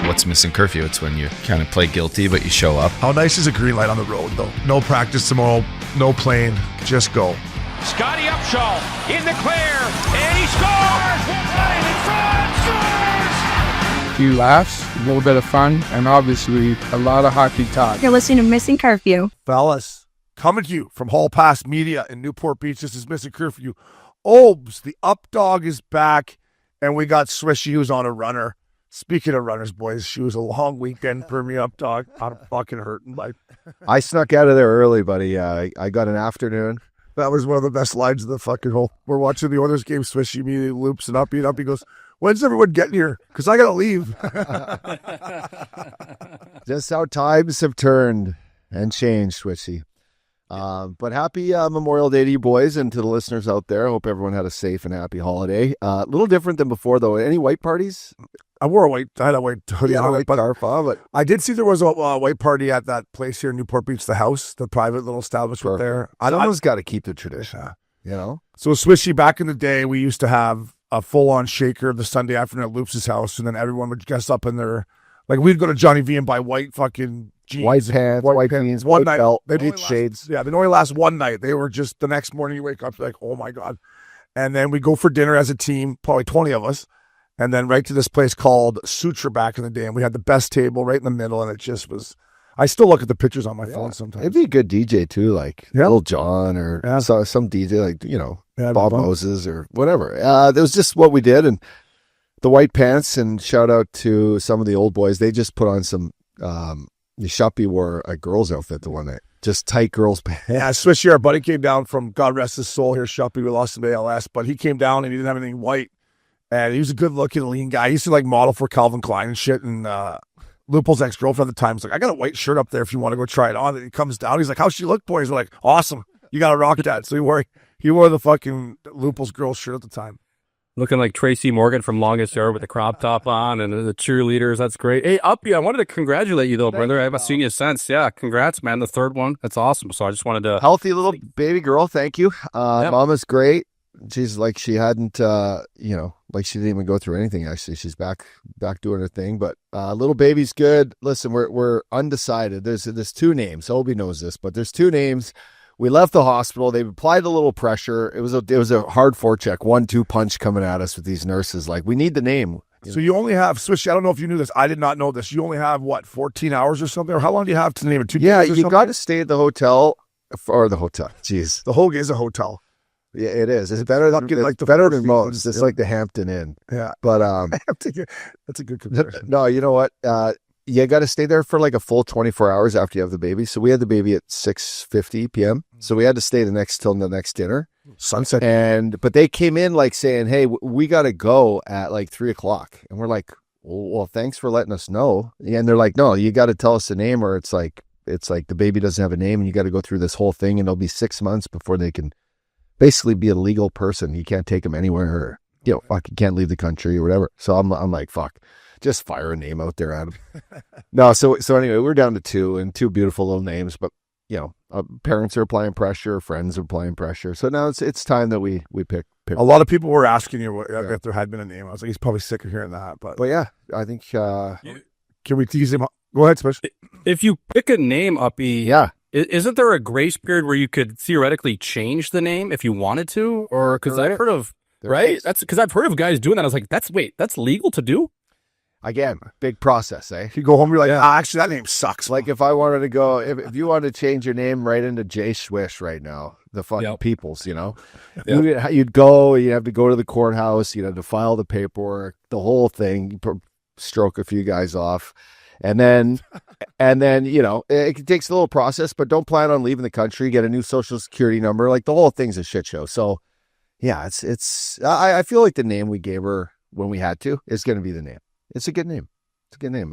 what's Missin Curfew? It's when you kind of play guilty, but you show up. How nice is a green light on the road, though? No practice tomorrow, no plane, just go. Scotty Upshaw in the clear, and he scores! Right in front, scores! A few laughs, a little bit of fun, and obviously a lot of hockey talk. You're listening to Missin Curfew. Fellas, coming to you from Hall Pass Media in Newport Beach, this is Missin Curfew. Obes, the up dog is back, and we got Swishy, who's on a runner. Speaking of runners, boys, she was a long weekend for me, up dog. I'm fucking hurting. I snuck out of there early, buddy. I got an afternoon. That was one of the best lines of the fucking whole. We're watching the Oilers game. Swishy immediately loops and up. He goes, "When's everyone getting here? Because I got to leave." Just how times have turned and changed, Swishy. But happy Memorial Day to you boys and to the listeners out there. I hope everyone had a safe and happy holiday. A little different than before, though. Any white parties? I had a white hoodie on, but I did see there was a white party at that place here in Newport Beach, the house, the private little establishment there. Someone's got to keep the tradition, you know? So Swishy, back in the day, we used to have a full-on shaker the Sunday afternoon at Loop's house, and then everyone would dress up in their, like, we'd go to Johnny V and buy white fucking jeans. White pants, white jeans, one white night, belt, white shades. Yeah, they'd only last one night. They were just, the next morning you wake up, you're like, oh my God. And then we go for dinner as a team, probably 20 of us. And then right to this place called Sutra back in the day. And we had the best table right in the middle. And it just was, I still look at the pictures on my phone sometimes. It'd be a good DJ too, like Lil Jon or some DJ, like, you know, Bob Moses or whatever. That was just what we did. And the white pants, and shout out to some of the old boys. They just put on some, Shuppy wore a girl's outfit the one night. Just tight girls' pants. Yeah, Swishy, our buddy came down from, God rest his soul here, Shuppy. We lost him to ALS. But he came down and he didn't have anything white. And he was a good-looking, lean guy. He used to, like, model for Calvin Klein and shit. And Leopold's ex-girlfriend at the time was like, I got a white shirt up there if you want to go try it on. And he comes down. He's like, how's she look, boys? We're like, awesome. You got to rock that. So he wore the fucking Leopold's girl shirt at the time. Looking like Tracy Morgan from Longest Yard with the crop top on and the cheerleaders. That's great. Hey, Uppy, I wanted to congratulate you, though, brother. I haven't seen you since. Yeah, congrats, man. The third one. That's awesome. So I just wanted to... Healthy little baby girl. Thank you. Mama's great. She's like she hadn't, like she didn't even go through anything, actually. She's back doing her thing. But little baby's good. Listen, we're undecided. There's two names. Obie knows this, but there's two names. We left the hospital. They've applied a little pressure. It was a hard forecheck, 1-2 punch coming at us with these nurses. Like, we need the name. So you only have, Swishy, I don't know if you knew this. I did not know this. You only have, 14 hours or something? Or how long do you have to name it? 2 days or you something? got to stay at the hotel. Jeez. The Hogue is a hotel. Yeah, it is. It's better than better than most. It's like the Hampton Inn. Yeah, but that's a good comparison. No, you know what? You got to stay there for like a full 24 hours after you have the baby. So we had the baby at 6:50 p.m. So we had to stay till the next dinner, sunset. But they came in like saying, "Hey, we got to go at like 3:00," and we're like, "Well, thanks for letting us know." And they're like, "No, you got to tell us the name, or it's like the baby doesn't have a name, and you got to go through this whole thing, and it'll be 6 months before they can." Basically be a legal person. You can't take them anywhere, or, you can't leave the country or whatever. So I'm like, fuck, just fire a name out there at them. No, so anyway, we're down to two beautiful little names, but parents are applying pressure, friends are applying pressure. So now it's time that we pick. A lot of people were asking you if there had been a name. I was like, he's probably sick of hearing that, but yeah, I think can we tease him? Go ahead, Swish. If you pick a name, Uppy, yeah. Isn't there a grace period where you could theoretically change the name if you wanted to? Or because I've heard of, right? That's because I've heard of guys doing that. I was like, that's legal to do? Again, big process, eh? You go home, you're like, actually, that name sucks. Like if I wanted to go, if you wanted to change your name right into Jay Swish right now, the fucking peoples, you'd go, you'd have to go to the courthouse, you'd have to file the paperwork, the whole thing, stroke a few guys off. And then, it takes a little process, but don't plan on leaving the country, get a new social security number. Like the whole thing's a shit show. So yeah, I feel like the name we gave her when we had to is going to be the name. It's a good name.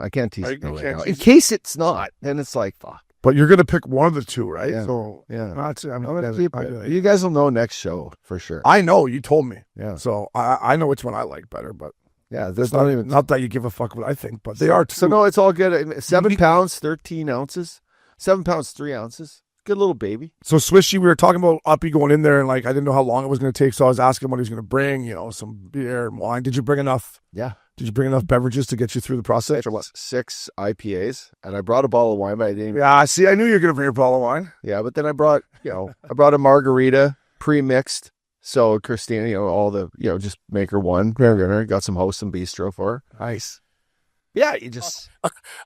I can't tease it right now. In case it's not, then it's like, fuck. But you're going to pick one of the two, right? Yeah. So yeah, you guys will know next show for sure. I know, you told me. Yeah. So I know which one I like better, but. Yeah, there's not that you give a fuck what I think, but they are. So no, it's all good. 7 pounds, 13 ounces. 7 pounds, 3 ounces. Good little baby. So Swishy, we were talking about Uppy going in there, and like I didn't know how long it was going to take, so I was asking what he was going to bring. Some beer and wine. Did you bring enough? Yeah. Did you bring enough beverages to get you through the process or what? 6 IPAs, and I brought a bottle of wine, but I didn't. Yeah, see, I knew you were going to bring a bottle of wine. Yeah, but then I brought a margarita pre-mixed. So Christina, all the, just make her one. Got some host and bistro for her. Nice. Yeah, you just...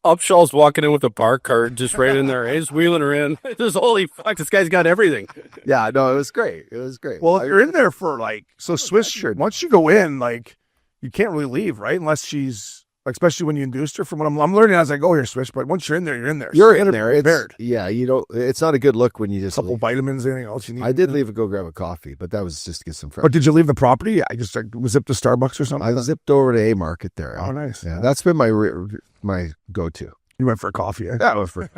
Upshaw's walking in with a bar cart, just right in there. He's wheeling her in. Just, holy fuck, this guy's got everything. Yeah, no, it was great. It was great. Well, if you're in there for Swiss, once you go in, you can't really leave, right? Unless she's, especially when you induced her. From what I'm learning as I go here, Swiss, but once you're in there, you're in there. You're in there. It's not a good look when you just... A couple vitamins, anything else you need. I did leave and go grab a coffee, but that was just to get some fresh. But did you leave the property? I just zipped to Starbucks or something? I zipped over to A Market there. Oh, nice. Yeah, that's been my go-to. You went for a coffee, eh? Yeah, I went for...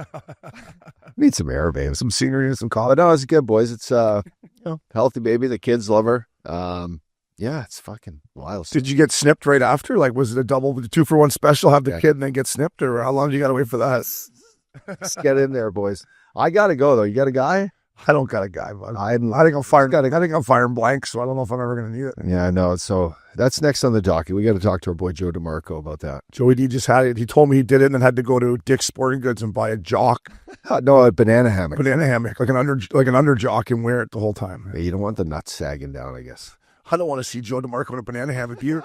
Need some air, babe. Some scenery and some coffee. No, it's good, boys. It's healthy baby. The kids love her. Yeah, it's fucking wild. Did you get snipped right after? Was it a 2-for-1 special? Have the kid and then get snipped, or how long do you got to wait for that? Let's get in there, boys. I gotta go though. You got a guy? I don't got a guy, but I think I'm firing blank, so I don't know if I'm ever gonna need it. Yeah, I know. So that's next on the docket. We got to talk to our boy Joe DeMarco about that. Joey D just had it. He told me he did it and then had to go to Dick's Sporting Goods and buy a jock. No, a banana hammock. Like an under jock, and wear it the whole time. Yeah, you don't want the nuts sagging down, I guess. I don't want to see Joe DeMarco in a banana hammock either.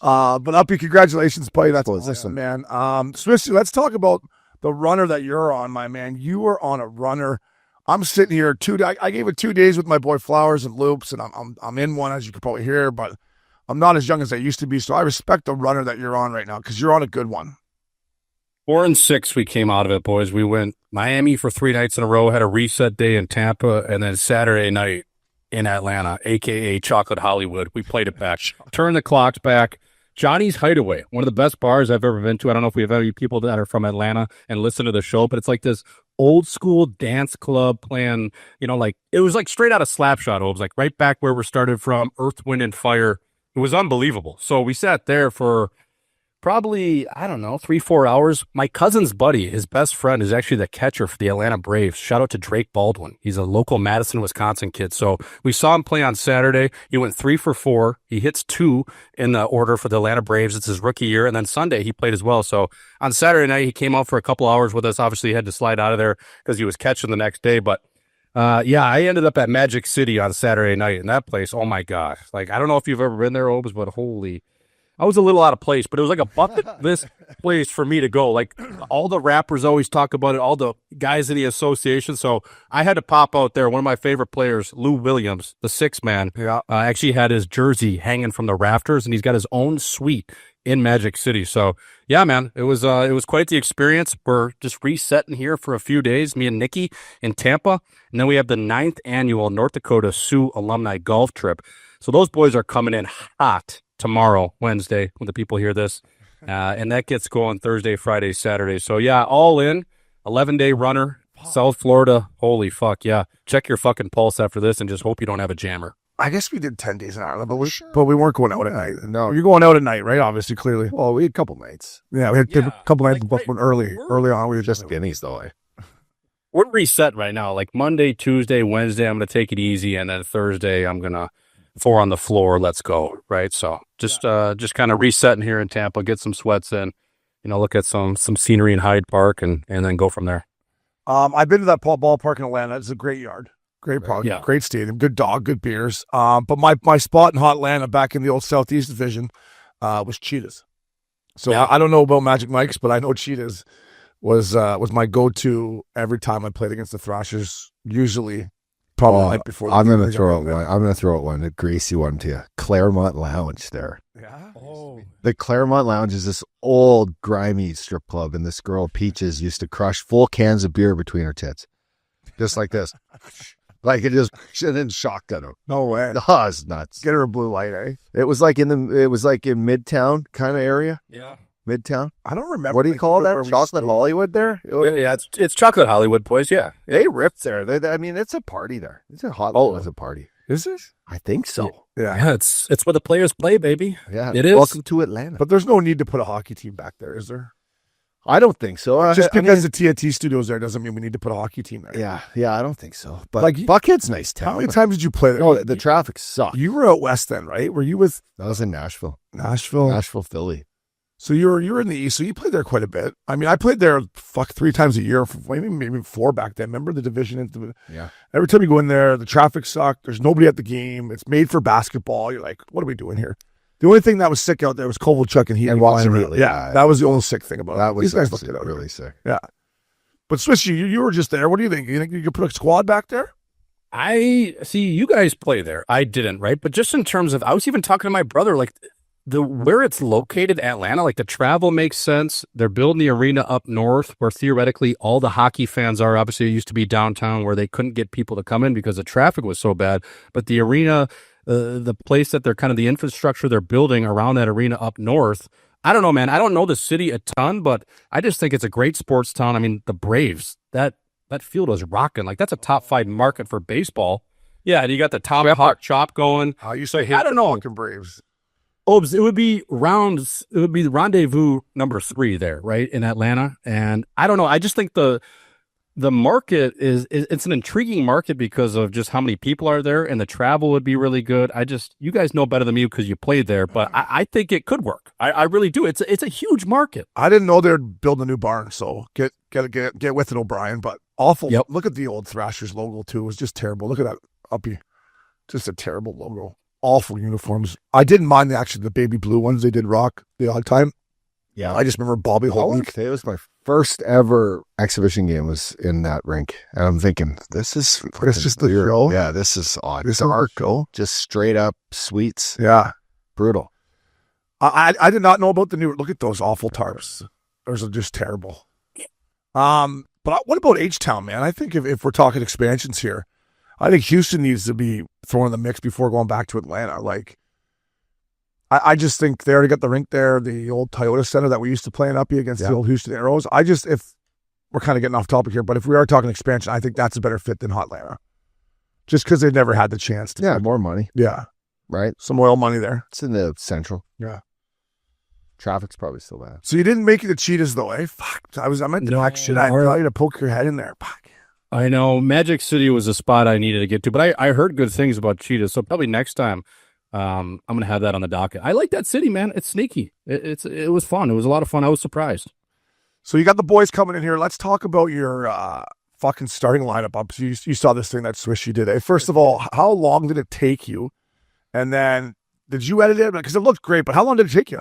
But Uppy, congratulations, buddy. That's awesome, man. Swissy, let's talk about the runner that you're on, my man. You are on a runner. I'm sitting here I gave it 2 days with my boy Flowers and Loops, and I'm in one, as you can probably hear, but I'm not as young as I used to be. So I respect the runner that you're on right now, because you're on a good one. 4 and 6, we came out of it, boys. We went Miami for 3 nights in a row, had a reset day in Tampa, and then Saturday night in Atlanta, a.k.a. Chocolate Hollywood. We played it back. Turned the clocks back. Johnny's Hideaway, one of the best bars I've ever been to. I don't know if we have any people that are from Atlanta and listen to the show, but it's like this old school dance club playing, it was like straight out of Slapshot. It was like right back where we started from, Earth, Wind, and Fire. It was unbelievable. So we sat there for probably, 3-4 hours. My cousin's buddy, his best friend, is actually the catcher for the Atlanta Braves. Shout out to Drake Baldwin. He's a local Madison, Wisconsin kid. So we saw him play on Saturday. He went 3 for 4. He hits 2 in the order for the Atlanta Braves. It's his rookie year. And then Sunday he played as well. So on Saturday night, he came out for a couple hours with us. Obviously, he had to slide out of there because he was catching the next day. But I ended up at Magic City on Saturday night, and that place, oh my gosh. I don't know if you've ever been there, Obes, but holy... I was a little out of place, but it was like a bucket list place for me to go. All the rappers always talk about it, all the guys in the association. So I had to pop out there. One of my favorite players, Lou Williams, the 6 man, actually had his jersey hanging from the rafters, and he's got his own suite in Magic City. So yeah, man, it was quite the experience. We're just resetting here for a few days, me and Nikki in Tampa. And then we have the 9th annual North Dakota Sioux alumni golf trip. So those boys are coming in hot tomorrow, Wednesday, when the people hear this. And that gets going Thursday, Friday, Saturday. So yeah, all in, 11-day runner, South Florida. Holy fuck, yeah. Check your fucking pulse after this and just hope you don't have a jammer. I guess we did 10 days in Ireland, but we weren't going out at night. No, you're going out at night, right? Obviously, clearly. Well, we had a couple nights. Yeah, we had a couple nights, but early on. We were just guineas, though. We're reset right now. Monday, Tuesday, Wednesday, I'm going to take it easy. And then Thursday, I'm going to 4 on the floor, let's go, right? So just kind of resetting here in Tampa, get some sweats in, look at some scenery in Hyde Park and then go from there. I've been to that ballpark in Atlanta. It's a great yard, great park, great stadium, good dog, good beers. But my spot in Hot Atlanta back in the old Southeast Division was Cheetahs. So I don't know about Magic Mike's, but I know Cheetahs was my go-to every time I played against the Thrashers, usually. Probably the night before. I'm going to throw out one. I'm going to throw out one, a greasy one to you. Claremont Lounge there. Yeah. Oh. The Claremont Lounge is this old, grimy strip club, and this girl, Peaches, used to crush full cans of beer between her tits. Just like this. She didn't shock at him. No way. Oh, it's nuts. Get her a blue light, eh? It was like in Midtown kind of area. Yeah. Midtown? I don't remember. What do you call that? Chocolate Hollywood there? Yeah, it's Chocolate Hollywood, boys, yeah. They ripped there. It's a party there. It's a hot it's a party. Is it? I think so. Yeah, it's where the players play, baby. Yeah. It is. Welcome to Atlanta. But there's no need to put a hockey team back there, is there? I don't think so. Just because the TNT studio's there doesn't mean we need to put a hockey team there. Yeah, I don't think so. But Like, Buckhead's nice town. How many times did you play there? No, the traffic sucked. You were out west then, right? Were you with That was in Nashville, Nashville, Philly. So you were in the East, so you played there quite a bit. I mean, I played there 3 times a year, maybe 4 back then. Remember the division? Yeah. Every time you go in there, the traffic sucked. There's nobody at the game. It's made for basketball. You're like, what are we doing here? The only thing that was sick out there was Kovalchuk and he And flying Watson around. Yeah, that was the only sick thing about That it. was These guys looked it out really sick. Yeah. But Swiss, you were just there. What do you think? You think you could put a squad back there? I see you guys play there. I didn't, right? But just in terms of, I was even talking to my brother, like where it's located, Atlanta, like the travel makes sense. They're building the arena up north where theoretically all the hockey fans are. Obviously, it used to be downtown where they couldn't get people to come in because the traffic was so bad. But the arena, the place that they're kind of the infrastructure they're building around that arena up north, I don't know, man. I don't know the city a ton, but I just think it's a great sports town. I mean, the Braves, that field was rocking. Like, that's a top 5 market for baseball. Yeah, and you got the Tom Hawk chop going. How you say I don't know. Fucking Braves. Obes, it would be the rendezvous number 3 there, right, in Atlanta. And I don't know. I just think the market it's an intriguing market because of just how many people are there, and the travel would be really good. You guys know better than me because you played there, but I think it could work. I really do. It's a huge market. I didn't know they'd build a new barn, so get with it, O'Brien. But awful. Yep. Look at the old Thrashers logo too. It was just terrible. Look at that uppy. Just a terrible logo. Awful uniforms. I didn't mind the baby blue ones they did rock the odd time. Yeah. I just remember Bobby Holton. It was my first ever exhibition game was in that rink. And I'm thinking, this is just the show. Yeah, this is odd. This is our show. Just straight up sweets. Yeah. Brutal. I did not know about the new. Look at those awful tarps. Those are just terrible. But what about H-Town, man? I think if we're talking expansions here, I think Houston needs to be thrown in the mix before going back to Atlanta. Like, I just think they already got the rink there, the old Toyota Center that we used to play in Uppy against the old Houston Aeros. If we're kind of getting off topic here, but if we are talking expansion, I think that's a better fit than Hotlanta. Just because they've never had the chance to. Yeah, more money. Yeah. Right? Some oil money there. It's in the central. Yeah. Traffic's probably still bad. So you didn't make it to Cheetahs though, eh? Fuck. I meant to action. I tell you to poke your head in there. Fuck. I know Magic City was a spot I needed to get to, but I heard good things about Cheetahs, so probably next time I'm going to have that on the docket. I like that city, man. It's sneaky. It was fun. It was a lot of fun. I was surprised. So you got the boys coming in here. Let's talk about your fucking starting lineup up. So you saw this thing that Swishy did. Eh? First of all, how long did it take you? And then did you edit it? Because it looked great, but how long did it take you?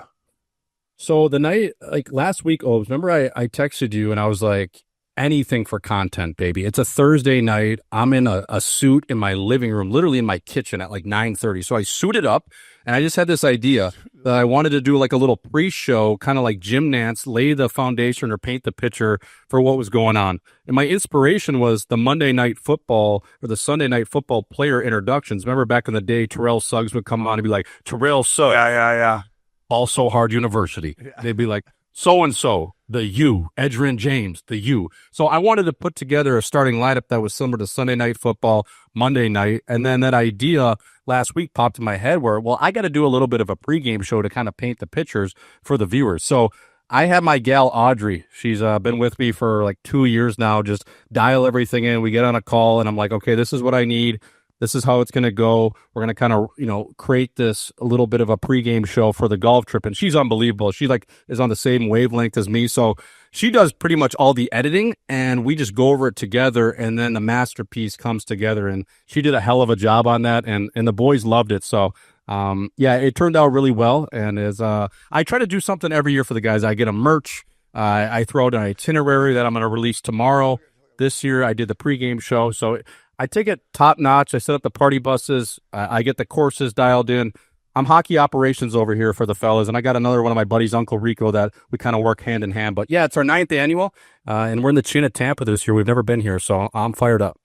So the night, like last week, remember I texted you and I was like, anything for content, baby. It's a Thursday night. I'm in a suit in my living room, literally in my kitchen at like 9:30. So I suited up and I just had this idea that I wanted to do like a little pre-show, kind of like Jim Nantz, lay the foundation or paint the picture for what was going on. And my inspiration was the Monday Night Football or the Sunday Night Football player introductions. Remember back in the day, Terrell Suggs would come on and be like, Terrell Suggs. Yeah. Also Hard University. Yeah. They'd be like, so-and-so, the U, Edgerrin James, the U. So I wanted to put together a starting lineup that was similar to Sunday Night Football, Monday night. And then that idea last week popped in my head where, well, I got to do a little bit of a pregame show to kind of paint the pictures for the viewers. So I have my gal, Audrey. She's been with me for like 2 years now. Just dial everything in. We get on a call and I'm like, okay, this is what I need. This is how it's going to go. We're going to kind of, create this a little bit of a pregame show for the golf trip. And she's unbelievable. She is on the same wavelength as me. So she does pretty much all the editing and we just go over it together. And then the masterpiece comes together and she did a hell of a job on that. And the boys loved it. So, it turned out really well. And I try to do something every year for the guys. I get a merch. I throw out an itinerary that I'm going to release tomorrow. This year I did the pregame show. So I take it top notch. I set up the party buses. I get the courses dialed in. I'm hockey operations over here for the fellas. And I got another one of my buddies, Uncle Rico, that we kind of work hand in hand. But yeah, it's our 9th annual. And we're in the Chin at Tampa this year. We've never been here. So I'm fired up.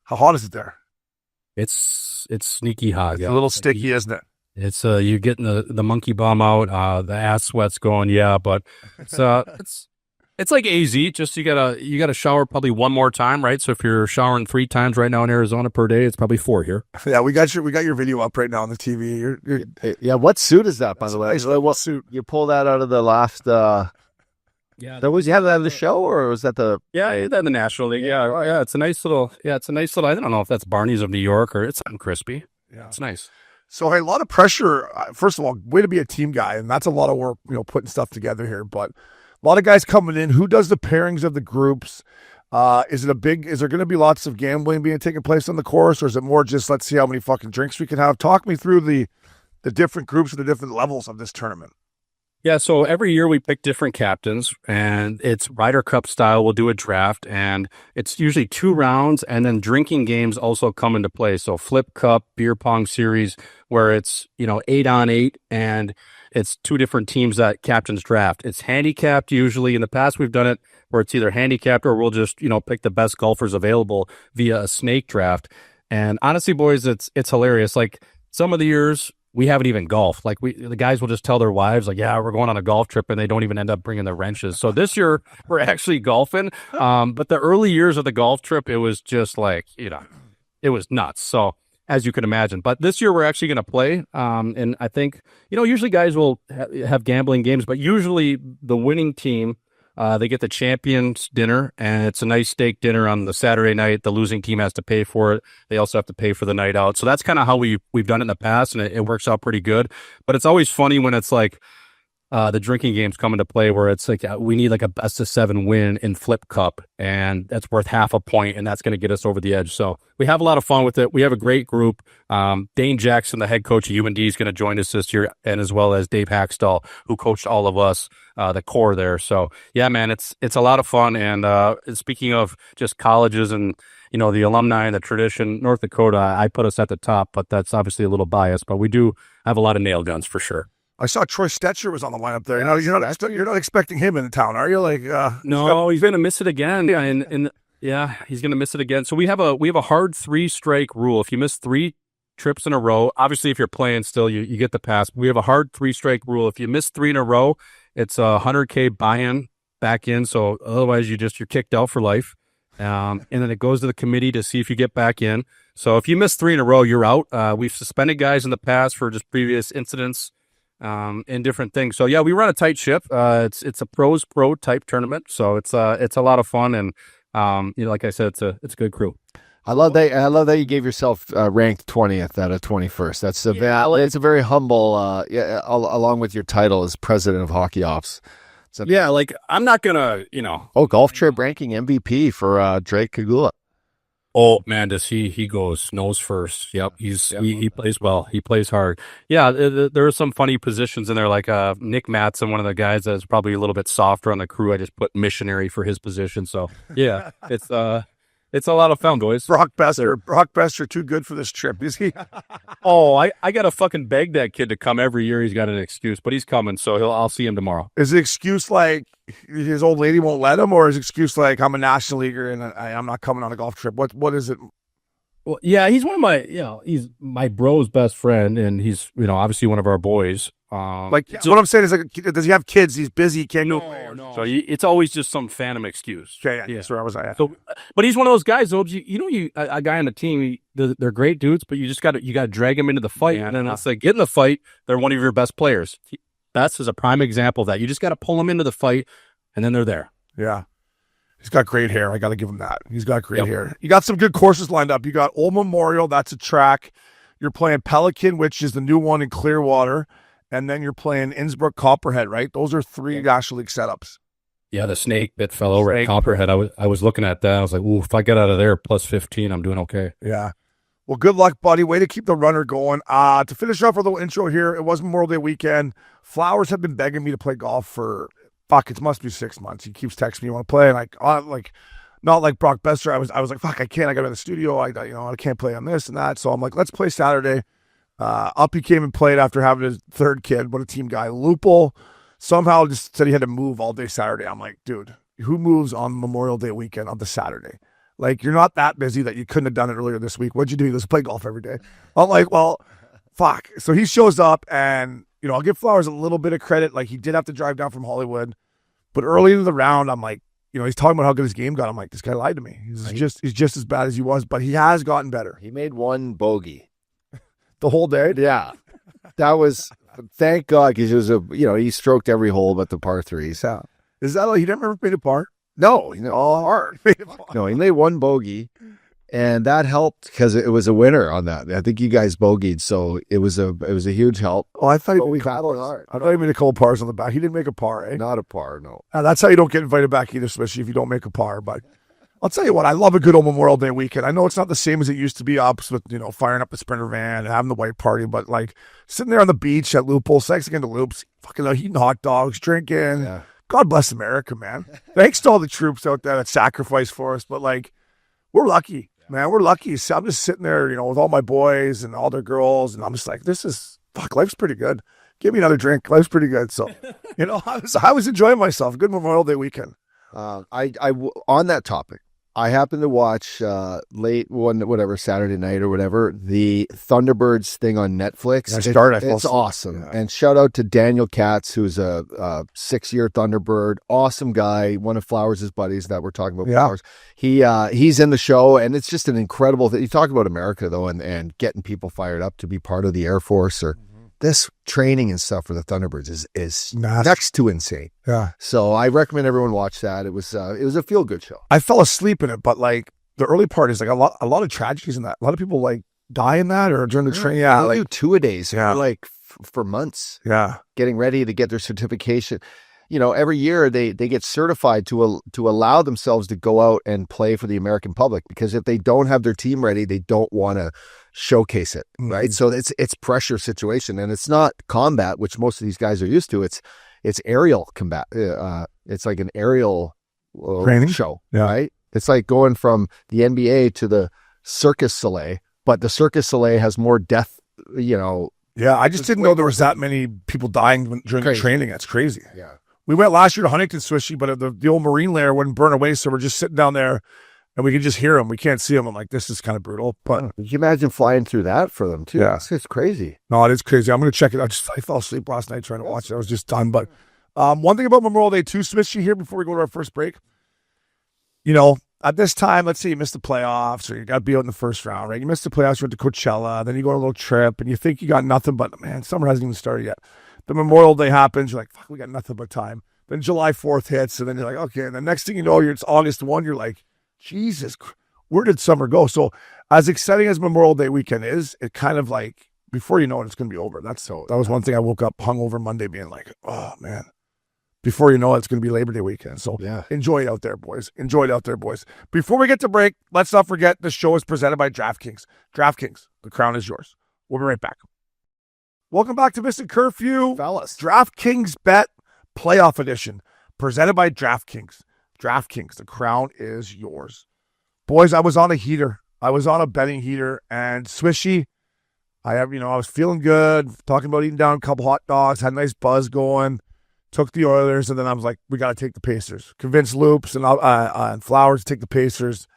How hot is it there? It's sneaky hot. It's a little sticky, isn't it? It's you're getting the monkey bum out, the ass sweat's going, yeah, but it's like AZ, just you gotta shower probably one more time, right? So if you're showering 3 times right now in Arizona per day, it's probably 4 here. Yeah, we got your video up right now on the TV. Yeah, what suit is that, by the way? Nice, what suit? You pull that out of the last Yeah. That was you had that in the show, or was that the? Yeah, the National League. Yeah. It's a nice little. Yeah, it's a nice little. I don't know if that's Barney's of New York or it's something crispy. Yeah. It's nice. So, hey, a lot of pressure. First of all, way to be a team guy, and that's a lot of work, putting stuff together here. But a lot of guys coming in. Who does the pairings of the groups? Is there going to be lots of gambling being taken place on the course, or is it more just let's see how many fucking drinks we can have? Talk me through the different groups and the different levels of this tournament. Yeah, so every year we pick different captains, and it's Ryder Cup style. We'll do a draft, and it's usually 2 rounds, and then drinking games also come into play. So Flip Cup, beer pong series, where it's 8-on-8, and it's 2 different teams that captains draft. It's handicapped usually. In the past, we've done it where it's either handicapped or we'll just pick the best golfers available via a snake draft. And honestly, boys, it's hilarious. Like some of the years, we haven't even golfed. Like the guys will just tell their wives, like, yeah, we're going on a golf trip, and they don't even end up bringing their wrenches. So this year we're actually golfing. But the early years of the golf trip, it was just like, it was nuts. So as you can imagine, but this year we're actually going to play. And I think, usually guys will have gambling games, but usually the winning team, they get the champions dinner, and it's a nice steak dinner on the Saturday night. The losing team has to pay for it. They also have to pay for the night out. So that's kind of how we've done it in the past, and it works out pretty good. But it's always funny when it's like the drinking games come into play where it's like we need like a best of 7 win in Flip Cup, and that's worth half a point, and that's going to get us over the edge. So we have a lot of fun with it. We have a great group. Dane Jackson, the head coach of UND, is going to join us this year, and as well as Dave Hackstall, who coached all of us, the core there. So yeah, man, it's a lot of fun. And speaking of just colleges and the alumni and the tradition, North Dakota, I put us at the top, but that's obviously a little biased. But we do have a lot of nail guns for sure. I saw Troy Stetcher was on the lineup there. You're not expecting him in the town, are you? Like, no, he's going to miss it again. Yeah, and he's going to miss it again. So we have a hard 3-strike rule. If you miss 3 trips in a row, obviously if you're playing still, you get the pass. We have a hard 3-strike rule. If you miss 3 in a row, it's a $100K buy-in back in. So otherwise you're kicked out for life. And then it goes to the committee to see if you get back in. So if you miss 3 in a row, you're out. We've suspended guys in the past for just previous incidents. And different things. So yeah, we run a tight ship. It's a pro type tournament. So it's a lot of fun. And, like I said, it's a good crew. I love that you gave yourself ranked 20th out of 21st. It's a very humble, along with your title as president of hockey ops. So, yeah. Like I'm not gonna, golf trip ranking MVP for Drake Kagula. Oh man, does he goes nose first? Yep, he plays well. He plays hard. Yeah, there are some funny positions in there, like Nick Mattson, one of the guys that's probably a little bit softer on the crew. I just put missionary for his position. So yeah, it's a lot of fun, boys. Brock Besser, too good for this trip. Is he? Oh, I got to fucking beg that kid to come every year. He's got an excuse, but he's coming, so I'll see him tomorrow. Is the excuse like his old lady won't let him, or is the excuse like I'm a national leaguer and I'm not coming on a golf trip? What is it? Well, yeah, he's one of my, he's my bro's best friend, and he's, obviously one of our boys. So what I'm saying is, like, does he have kids? He's busy. He can't go. No. So it's always just some phantom excuse. Yeah. That's where I was at. So, but he's one of those guys. Though, a guy on the team. They're great dudes, but you got to drag them into the fight, and then it's like get in the fight. They're one of your best players. Best is a prime example of that. You just got to pull them into the fight, and then they're there. Yeah. He's got great hair. I got to give him that. He's got great hair. You got some good courses lined up. You got Old Memorial. That's a track. You're playing Pelican, which is the new one in Clearwater. And then you're playing Innsbruck Copperhead, right? Those are 3 National League setups. Yeah, the snake bit fell over at Copperhead. I was looking at that. I was like, ooh, if I get out of there plus 15, I'm doing okay. Yeah. Well, good luck, buddy. Way to keep the runner going. To finish off our little intro here, it was Memorial Day weekend. Flowers have been begging me to play golf for, it must be 6 months. He keeps texting me, you want to play? And not like Brock Besser. I was like, fuck, I can't. I got to be in the studio. I can't play on this and that. So I'm like, let's play Saturday. Up he came and played after having his 3rd kid. What a team guy. Lupul somehow just said he had to move all day Saturday. I'm like, dude, who moves on Memorial Day weekend on the Saturday? Like, you're not that busy that you couldn't have done it earlier this week. What'd you do? Let's play golf every day. I'm like, well, fuck. So he shows up, and, I'll give Flowers a little bit of credit. Like, he did have to drive down from Hollywood. But early in the round, I'm like, he's talking about how good his game got. I'm like, this guy lied to me. He's just as bad as he was, but he has gotten better. He made 1 bogey. The whole day? Yeah. That was, thank God, because it was he stroked every hole but the par 3s. Yeah. Is that he never made a par? No, hard. No, he made one bogey, and that helped because it was a winner on that. I think you guys bogeyed, so it was a huge help. Oh, I thought we battled hard. I thought he made a couple pars on the back. He didn't make a par, eh? Not a par, no. That's how you don't get invited back either, especially if you don't make a par. But I'll tell you what, I love a good old Memorial Day weekend. I know it's not the same as it used to be, ups with firing up the Sprinter van and having the white party, but like sitting there on the beach at Loophole, thanks again to Loops, fucking eating hot dogs, drinking. Yeah. God bless America, man. Thanks to all the troops out there that sacrificed for us. But like, we're lucky, man. We're lucky. So I'm just sitting there, with all my boys and all their girls, and I'm just like, life's pretty good. Give me another drink. Life's pretty good. So, I was enjoying myself. Good Memorial Day weekend. On that topic, I happened to watch Saturday night or whatever, the Thunderbirds thing on Netflix. It's awesome. Yeah. And shout out to Daniel Katz, who's a 6-year Thunderbird, awesome guy, one of Flowers' buddies that we're talking about. Flowers. He's in the show, and it's just an incredible thing. You talk about America though, and getting people fired up to be part of the Air Force or. This training and stuff for the Thunderbirds is next to insane. Yeah. So I recommend everyone watch that. It was a feel good show. I fell asleep in it, but like the early part is like a lot of tragedies in that. A lot of people like die in that or during the training. Yeah, they do 2-a-days. Yeah, for months. Yeah, getting ready to get their certification. Every year they get certified to allow themselves to go out and play for the American public, because if they don't have their team ready, they don't want to showcase it, right? So it's pressure situation, and it's not combat, which most of these guys are used to. It's aerial combat. It's like an aerial training show, right? It's like going from the NBA to the Circus Soleil, but the Circus Soleil has more death, Yeah, I just didn't know there was that many people dying during the training. That's crazy. Yeah. We went last year to Huntington, Swishy, but the old marine layer wouldn't burn away, so we're just sitting down there, and we can just hear them. We can't see them. I'm like, this is kind of brutal. But can you imagine flying through that for them, too? Yeah. It's crazy. No, it is crazy. I'm going to check it out. I fell asleep last night trying to watch it. I was just done. But one thing about Memorial Day, too, Swishy, here before we go to our first break, at this time, let's say you missed the playoffs or you got beat out in the first round, right? You missed the playoffs, you went to Coachella, then you go on a little trip, and you think you got nothing, but, man, summer hasn't even started yet. The Memorial Day happens. You're like, fuck, we got nothing but time. Then July 4th hits, and then you're like, okay. And the next thing you know, it's August 1. You're like, Jesus, where did summer go? So as exciting as Memorial Day weekend is, it kind of like, before you know it, it's going to be over. That was one thing I woke up hungover Monday being like, oh, man. Before you know it, it's going to be Labor Day weekend. So enjoy it out there, boys. Enjoy it out there, boys. Before we get to break, let's not forget the show is presented by DraftKings. DraftKings, the crown is yours. We'll be right back. Welcome back to Missin Curfew. Fellas. DraftKings Bet Playoff Edition, presented by DraftKings. DraftKings, the crown is yours. Boys, I was on a heater. I was on a betting heater, and Swishy, I was feeling good, talking about eating down a couple hot dogs, had a nice buzz going, took the Oilers, and then I was like, we got to take the Pacers. Convinced Loops and Flowers to take the Pacers,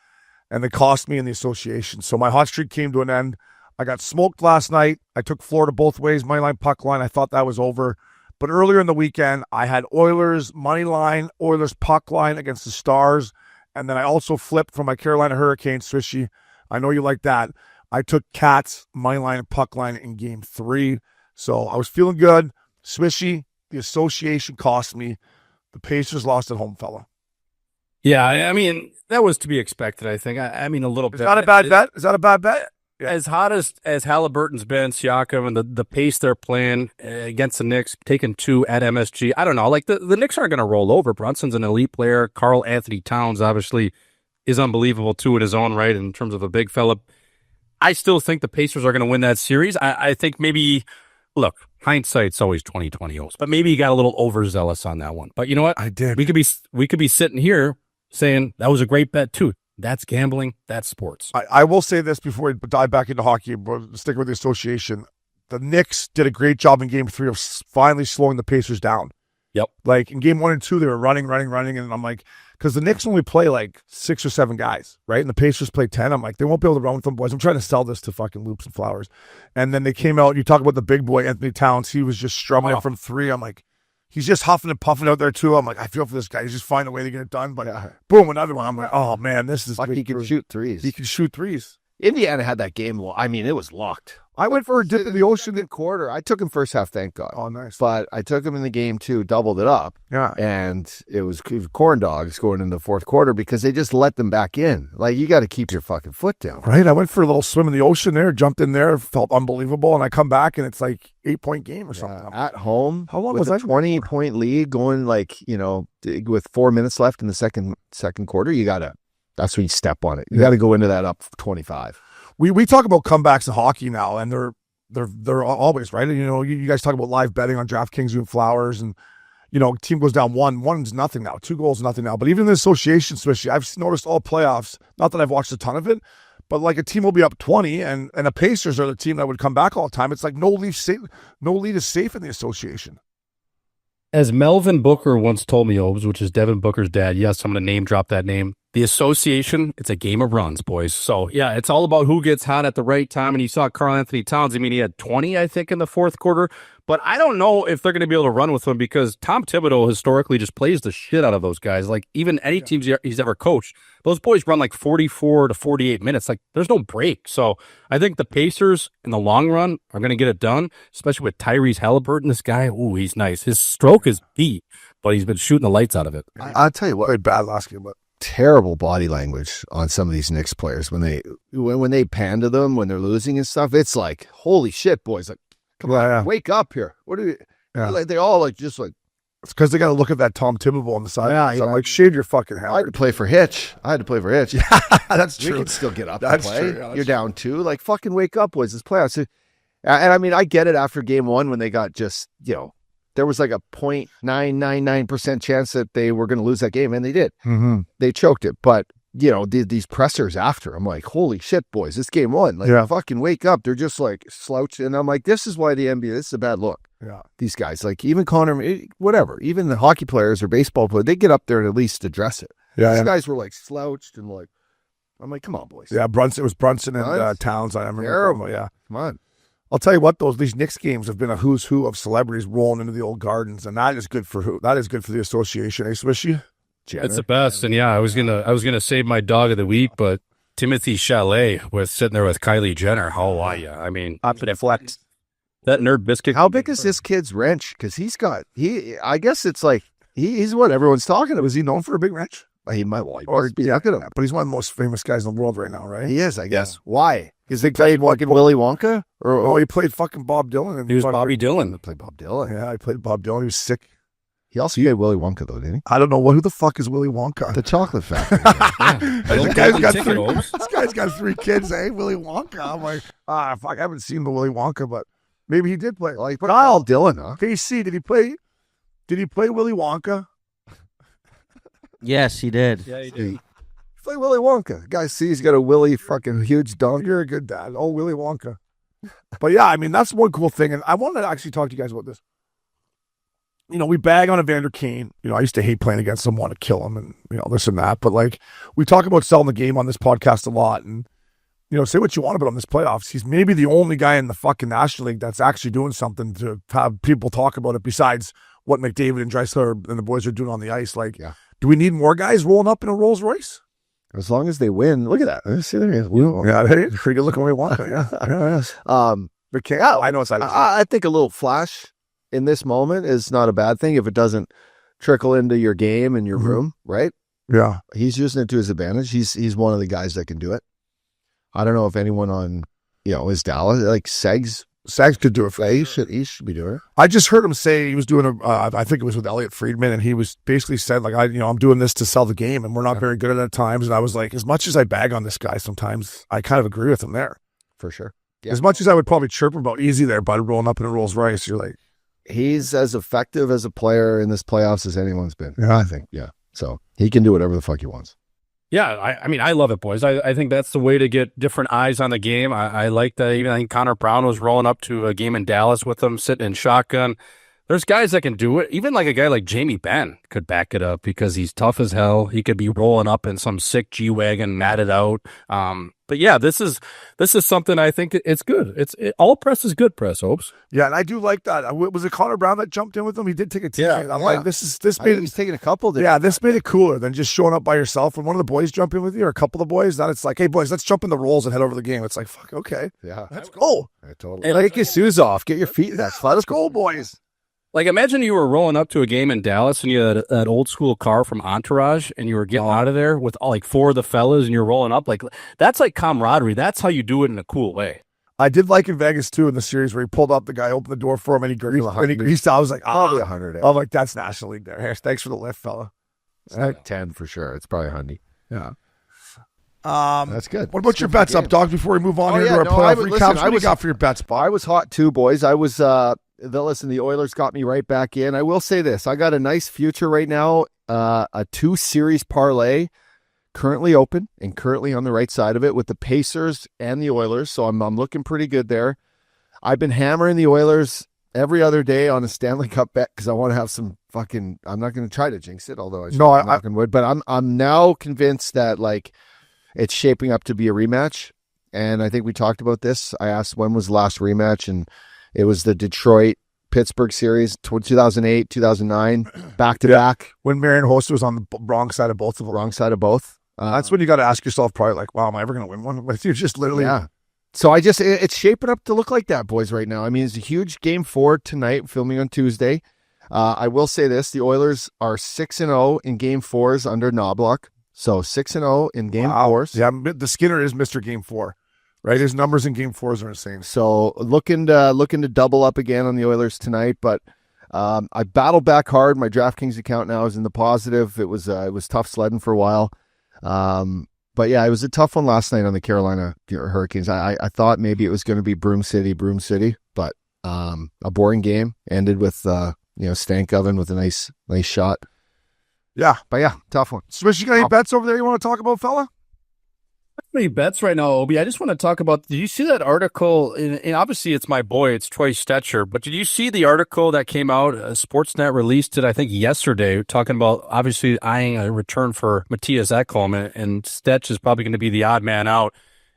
and they cost me in the association. So my hot streak came to an end. I got smoked last night. I took Florida both ways, money line, puck line. I thought that was over. But earlier in the weekend, I had Oilers money line, Oilers puck line against the Stars. And then I also flipped from my Carolina Hurricanes, Swishy. I know you like that. I took Cats money line and puck line in Game 3. So I was feeling good. Swishy, the association cost me. The Pacers lost at home, fella. Yeah, I mean, that was to be expected, I think. I mean, a little bit. Is that a bad bet? Is that a bad bet? Yeah. As hot as Halliburton's been, Siakam, and the pace they're playing against the Knicks, taking 2 at MSG, I don't know. Like, the Knicks aren't going to roll over. Brunson's an elite player. Karl Anthony Towns, obviously, is unbelievable, too, in his own right in terms of a big fella. I still think the Pacers are going to win that series. I think maybe, look, hindsight's always 20/20, but maybe he got a little overzealous on that one. But you know what? I did. We could be sitting here saying that was a great bet, too. That's gambling. That's sports. I will say this before we dive back into hockey, but sticking with the association. The Knicks did a great job in Game 3 of finally slowing the Pacers down. Yep. Like in Game 1 and 2, they were running, and I'm like, because the Knicks only play like 6 or 7 guys, right? And the Pacers play 10. I'm like, they won't be able to run with them, boys. I'm trying to sell this to fucking Loops and Flowers. And then they came out, you talk about the big boy, Anthony Towns. He was just strumming it from 3. I'm like, he's just huffing and puffing out there, too. I'm like, I feel for this guy. He's just finding a way to get it done. But boom, another one. I'm like, oh, man, this is he can shoot threes. He can shoot threes. Indiana had that game. I mean, it was locked. I went for a dip in the ocean in quarter. I took him first half, thank God. Oh, nice. But I took him in the game too, doubled it up. Yeah. And it was corn dogs going in the fourth quarter because they just let them back in. Like, you got to keep your fucking foot down. Right. I went for a little swim in the ocean there, jumped in there, felt unbelievable. And I come back and it's like 8-point game or something. At home. How long with was a that? 20-point lead going, like, with 4 minutes left in the second quarter, that's when you step on it. You got to go into that up 25. We talk about comebacks in hockey now, and they're always right. You guys talk about live betting on DraftKings doing flowers, and team goes down 1-1's nothing now, 2 goals nothing now. But even in the association, especially, I've noticed all playoffs. Not that I've watched a ton of it, but like a team will be up 20, and the Pacers are the team that would come back all the time. It's like no lead is safe in the association. As Melvin Booker once told me, Obes, which is Devin Booker's dad. Yes, I'm going to name drop that name. The association, it's a game of runs, boys. So, yeah, it's all about who gets hot at the right time. And you saw Karl Anthony Towns. I mean, he had 20, I think, in the fourth quarter. But I don't know if they're going to be able to run with him because Tom Thibodeau historically just plays the shit out of those guys. Like, even any teams he's ever coached, those boys run like 44 to 48 minutes. Like, there's no break. So, I think the Pacers, in the long run, are going to get it done, especially with Tyrese Halliburton. This guy, ooh, he's nice. His stroke is beat, but he's been shooting the lights out of it. I'll tell you what. Played bad last game, but terrible body language on some of these Knicks players when they pan to them when they're losing and stuff. It's like, holy shit, boys! Like, come on, wake up here. What are you? Yeah. Like, they all just like. It's because they got to look at that Tom Thibodeau on the side. Yeah, so I'm like, shave your fucking head. I had to play for Hitch. Yeah, that's true. You can still get up that's and play. True. Yeah, You're down 2. Like, fucking wake up, boys. It's playoffs. And I mean, I get it after game 1 when they got just, there was like a 0.999% chance that they were going to lose that game, and they did. Mm-hmm. They choked it. But, these pressers after, I'm like, holy shit, boys, this game 1. Like, fucking wake up. They're just like slouching. And I'm like, this is why the NBA, this is a bad look. Yeah. These guys, like even Connor, whatever, even the hockey players or baseball players, they get up there and at least address it. Yeah. These guys were like slouched and like, I'm like, come on, boys. Yeah, it was Brunson and Towns. I remember. Terrible. Yeah. Come on. I'll tell you what, these Knicks games have been a who's who of celebrities rolling into the old gardens, and that is good for who? That is good for the association, Swishy? It's the best. And yeah, I was gonna save my dog of the week, but Timothy Chalamet was sitting there with Kylie Jenner. How are you? I mean, flex. That nerd biscuit. How big is this kid's wrench? Because I guess it's like, he's what everyone's talking about. Was he known for a big wrench? He might, look at him. But he's one of the most famous guys in the world right now, right? He is, I guess. Yeah. Why? Because they played fucking Willy Wonka? He played fucking Bob Dylan. He was Bobby Dylan. He played Bob Dylan. Yeah, he played Bob Dylan. He was sick. He also had Willy Wonka, though, didn't he? I don't know. Who the fuck is Willy Wonka? The chocolate factory. This guy's got 3 kids, eh? Willy Wonka. I'm like, fuck, I haven't seen the Willy Wonka, but maybe he did play. Like, but Kyle Dylan, huh? KC, did he play Willy Wonka? Yes, he did. Yeah, he did. Play Willy Wonka. Guy sees he's got a Willy fucking huge dog. You're a good dad. Oh, Willy Wonka. But yeah, I mean, that's one cool thing. And I wanted to actually talk to you guys about this. We bag on Evander Kane. I used to hate playing against him, want to kill him and, this and that. But like, we talk about selling the game on this podcast a lot. And, say what you want about him this playoffs. He's maybe the only guy in the fucking National League that's actually doing something to have people talk about it besides what McDavid and Drexler and the boys are doing on the ice. Like, do we need more guys rolling up in a Rolls Royce? As long as they win. Look at that. See, there he is. Yeah, pretty good looking Willy Wonka. Yeah. I know it's I think a little flash in this moment is not a bad thing if it doesn't trickle into your game and your room, right? Yeah. He's using it to his advantage. He's one of the guys that can do it. I don't know if anyone on, is Dallas, like Segs could do it. He should be doing it. I just heard him say he was doing I think it was with Elliot Friedman, and he was basically said, like, I'm doing this to sell the game, and we're not very good at it at times. And I was like, as much as I bag on this guy sometimes, I kind of agree with him there. For sure. Yeah. As much as I would probably chirp him about easy there, bud, rolling up in a Rolls Royce, you're like, he's as effective as a player in this playoffs as anyone's been. Yeah. I think. Yeah. So he can do whatever the fuck he wants. Yeah, I mean, I love it, boys. I think that's the way to get different eyes on the game. I like that. Even I think Connor Brown was rolling up to a game in Dallas with them, sitting in shotgun. There's guys that can do it. Even like a guy like Jamie Benn could back it up because he's tough as hell. He could be rolling up in some sick G-Wagon, matted out. But yeah, this is something I think it's good. All press is good press, Hopes. Yeah, and I do like that. Was it Connor Brown that jumped in with him? He did take a teammate. Yeah, I'm like, this made it. He's taking a couple. Yeah, this made it cooler than just showing up by yourself. When one of the boys jump in with you, or a couple of the boys, then it's like, hey boys, let's jump in the rolls and head over the game. It's like, fuck, okay, Yeah, let's go. I totally. Hey, take your shoes off. Get your feet. That's fun. Let's go, boys. Like, imagine you were rolling up to a game in Dallas and you had that old school car from Entourage and you were getting out of there with all, like 4 of the fellas and you're rolling up. Like, that's like camaraderie. That's how you do it in a cool way. I did like in Vegas too in the series where he pulled up, the guy opened the door for him and he greased. I was like, probably 100. I'm like, that's National League there. Hey, thanks for the lift, fella. It's like 10 for sure. It's probably 100. Yeah. That's good. What about your bets up, dog? Before we move on to our playoff recaps, what do you got for your bets, Bob? I was hot too, boys. I was. The Oilers got me right back in. I will say this: I got a nice future right now. A 2-series parlay, currently open and currently on the right side of it with the Pacers and the Oilers. So I'm looking pretty good there. I've been hammering the Oilers every other day on a Stanley Cup bet because I want to have some fucking. I'm not going to try to jinx it, although I would. But I'm now convinced that like it's shaping up to be a rematch. And I think we talked about this. I asked when was the last rematch, and it was the Detroit-Pittsburgh series, 2008, 2009, back-to-back. When Marion Hossa was on the wrong side of both of them. Wrong side of both. That's when you got to ask yourself probably like, wow, am I ever going to win one? But you're just literally... Yeah. So it's shaping up to look like that, boys, right now. I mean, it's a huge Game 4 tonight, filming on Tuesday. I will say this. The Oilers are 6-0 in Game 4s under Knobloch. So 6-0 in Game 4s. Yeah, the Skinner is Mr. Game 4. Right, his numbers in Game 4s are insane. So looking to double up again on the Oilers tonight, but I battled back hard. My DraftKings account now is in the positive. It was tough sledding for a while, but yeah, it was a tough one last night on the Carolina Hurricanes. I thought maybe it was going to be Broom City, but a boring game ended with Stank Oven with a nice shot. Yeah, but yeah, tough one. Swish, you got any bets over there you want to talk about, fella? Many bets right now, Obi. I just want to talk about, did you see that article? And obviously it's my boy, it's Troy Stetcher, but did you see the article that came out? Sportsnet released it, I think, yesterday, talking about obviously eyeing a return for Matthias Ekholm, and Stetch is probably going to be the odd man out.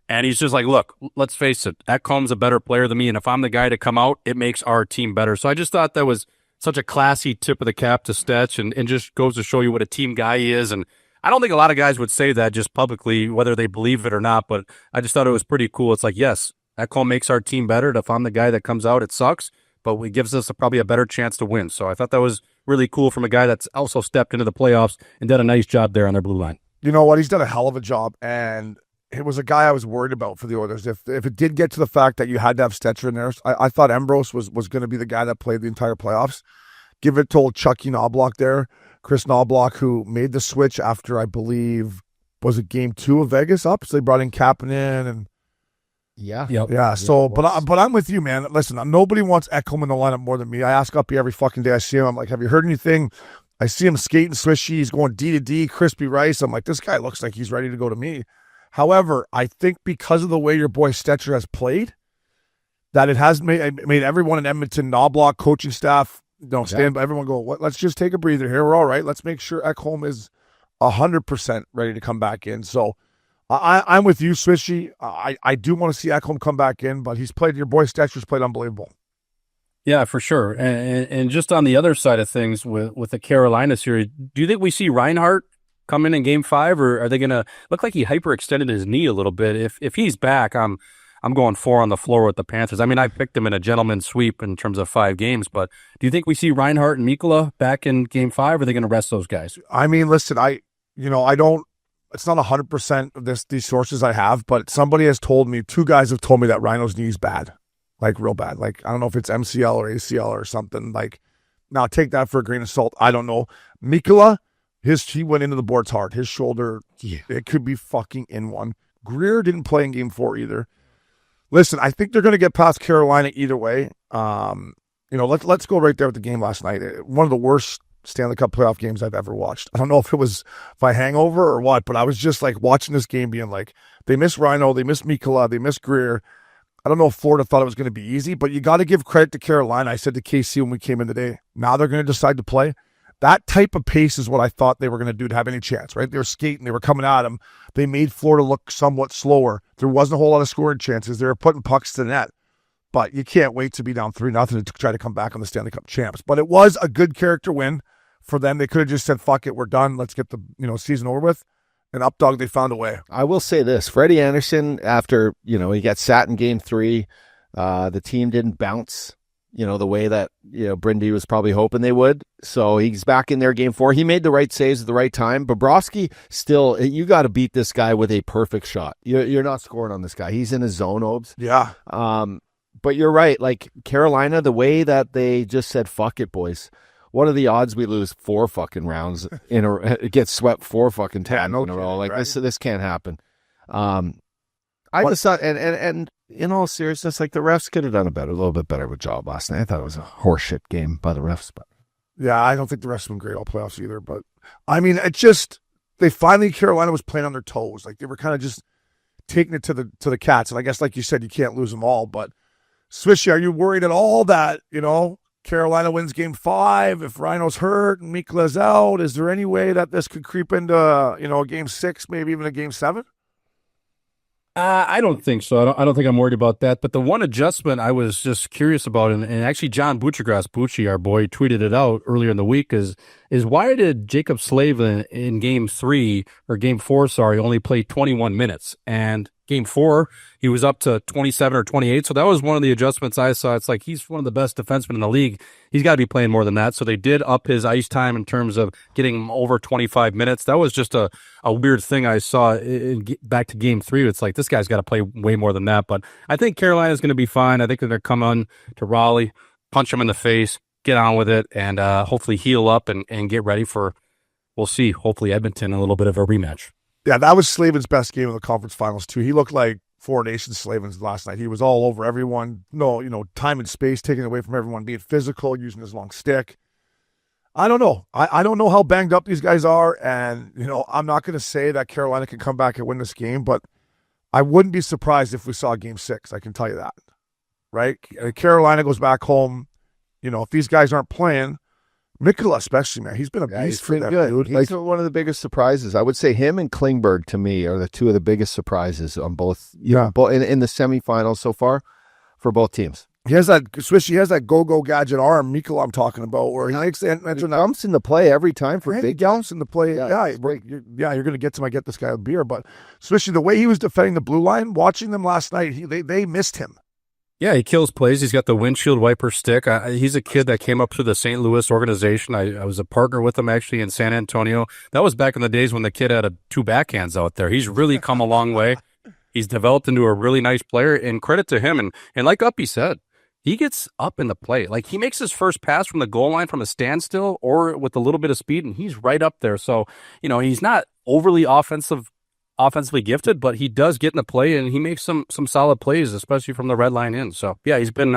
And he's just like, look, let's face it, Ekholm's a better player than me, and if I'm the guy to come out, it makes our team better. So I just thought that was such a classy tip of the cap to Stetch, and just goes to show you what a team guy he is. And I don't think a lot of guys would say that just publicly, whether they believe it or not, but I just thought it was pretty cool. It's like, yes, Ekholm makes our team better. If I'm the guy that comes out, it sucks, but it gives us probably a better chance to win. So I thought that was really cool from a guy that's also stepped into the playoffs and did a nice job there on their blue line. You know what? He's done a hell of a job, and it was a guy I was worried about for the Oilers. If it did get to the fact that you had to have Stetcher in there, I thought Ambrose was going to be the guy that played the entire playoffs. Give it to old Chucky Knobloch there. Chris Knobloch, who made the switch after, I believe, was it Game 2 of Vegas up? So they brought in Kapanen and yeah. So, but I'm with you, man. Listen, nobody wants Ekholm in the lineup more than me. I ask Uppy every fucking day I see him. I'm like, have you heard anything? I see him skating swishy. He's going D to D, crispy rice. I'm like, this guy looks like he's ready to go to me. However, I think because of the way your boy Stetcher has played, that it has made everyone in Edmonton, Knobloch, coaching staff, stand by. Everyone go, let's just take a breather here. We're all right. Let's make sure Ekholm is 100% ready to come back in. So I'm with you, Swishy. I do want to see Ekholm come back in, but your boy Stetcher's played unbelievable. Yeah, for sure. And just on the other side of things with the Carolina series, do you think we see Reinhart come in Game 5, or are they going to look like he hyperextended his knee a little bit? If he's back, I'm going 4 on the floor with the Panthers. I mean, I picked him in a gentleman's sweep in terms of 5 games, but do you think we see Reinhart and Mikkola back in Game 5, or are they going to rest those guys? I mean, listen, I don't, it's not 100% of these sources I have, but somebody has told me, 2 guys have told me that Rhino's knee's bad, like real bad. Like, I don't know if it's MCL or ACL or something. Like, now take that for a grain of salt. I don't know. Mikkola, he went into the boards hard. His shoulder, it could be fucking in one. Greer didn't play in Game 4 either. Listen, I think they're going to get past Carolina either way. Let's go right there with the game last night. One of the worst Stanley Cup playoff games I've ever watched. I don't know if it was by hangover or what, but I was just like watching this game being like, they miss Rhino, they miss Mikkola, they miss Greer. I don't know if Florida thought it was going to be easy, but you got to give credit to Carolina. I said to KC when we came in today, now they're going to decide to play. That type of pace is what I thought they were going to do to have any chance, right? They were skating. They were coming at them. They made Florida look somewhat slower. There wasn't a whole lot of scoring chances. They were putting pucks to the net. But you can't wait to be down 3-0 to try to come back on the Stanley Cup champs. But it was a good character win for them. They could have just said, fuck it, we're done. Let's get the season over with. And Updog, they found a way. I will say this. Freddie Anderson, after, he got sat in game 3, the team didn't bounce, the way that, Brindy was probably hoping they would. So he's back in there game 4. He made the right saves at the right time. Bobrovsky, still, you got to beat this guy with a perfect shot. You're not scoring on this guy. He's in his zone, Obes. Yeah. But you're right. Like Carolina, the way that they just said, fuck it, boys. What are the odds we lose 4 fucking rounds get swept 4 fucking times in a row? Like right? This can't happen. I just thought, and in all seriousness, like the refs could have done a little bit better of a job last night. I thought it was a horseshit game by the refs, but yeah, I don't think the refs have been great all playoffs either. But I mean, Carolina was playing on their toes. Like they were kind of just taking it to the Cats. And I guess, like you said, you can't lose them all. But Swishy, are you worried at all that Carolina wins game 5 if Rhino's hurt and Mikla's out? Is there any way that this could creep into a game 6, maybe even a game 7? I don't think so. I don't think I'm worried about that. But the one adjustment I was just curious about, and actually John Bucci, our boy, tweeted it out earlier in the week, is why did Jacob Slavin in game 3 or game 4, only play 21 minutes? And game 4, he was up to 27 or 28. So that was one of the adjustments I saw. It's like he's one of the best defensemen in the league. He's got to be playing more than that. So they did up his ice time in terms of getting him over 25 minutes. That was just a weird thing I saw back to game 3. It's like this guy's got to play way more than that. But I think Carolina's going to be fine. I think they're going to come on to Raleigh, punch him in the face, get on with it, and hopefully heal up and get ready for, we'll see, hopefully Edmonton, a little bit of a rematch. Yeah, that was Slavin's best game in the conference finals, too. He looked like Four Nations Slavin's last night. He was all over everyone. No, time and space taken away from everyone, being physical, using his long stick. I don't know. I don't know how banged up these guys are, and, I'm not going to say that Carolina can come back and win this game, but I wouldn't be surprised if we saw game 6. I can tell you that, right? Carolina goes back home. If these guys aren't playing, Mikkola especially, man, he's been a beast for them, dude. He's one of the biggest surprises. I would say him and Klingberg, to me, are the 2 of the biggest surprises on both. In the semifinals so far for both teams. He has that go-go gadget arm, Mikkola I'm talking about, where he likes to enter that. Jumps into play every time for big. Jumps into play. Yeah, you're going to get get this guy a beer. But especially the way he was defending the blue line, watching them last night, they missed him. Yeah, he kills plays. He's got the windshield wiper stick. He's a kid that came up through the St. Louis organization. I was a partner with him actually in San Antonio. That was back in the days when the kid had 2 backhands out there. He's really come a long way. He's developed into a really nice player, and credit to him. And like Uppy said, he gets up in the play. Like he makes his first pass from the goal line from a standstill or with a little bit of speed, and he's right up there. So, he's not overly offensively gifted, but he does get in the play, and he makes some solid plays, especially from the red line in. So, yeah, he's been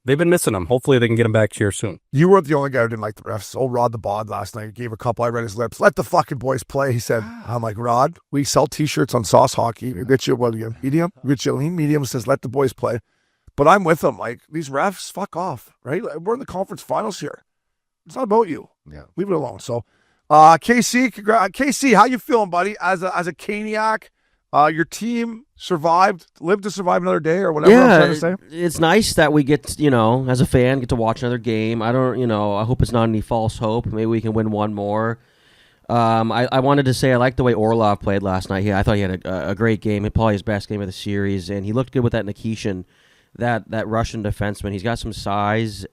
they've been missing him. Hopefully they can get him back here soon. You weren't the only guy who didn't like the refs. Old Rod the Bod last night gave a couple. I read his lips. Let the fucking boys play, he said. I'm like, Rod, we sell T-shirts on Sauce Hockey. We get you medium. We get you lean medium. Says, let the boys play. But I'm with them. Like, these refs, fuck off, right? We're in the conference finals here. It's not about you. Yeah. Leave it alone. So, KC, how you feeling, buddy? As a Caniac, your team lived to survive another day or whatever I'm trying to say. It's nice that we get, as a fan, get to watch another game. I hope it's not any false hope. Maybe we can win one more. I wanted to say I liked the way Orlov played last night. I thought he had a great game. Probably his best game of the series, and he looked good with that Nikishin, that Russian defenseman. He's got some size,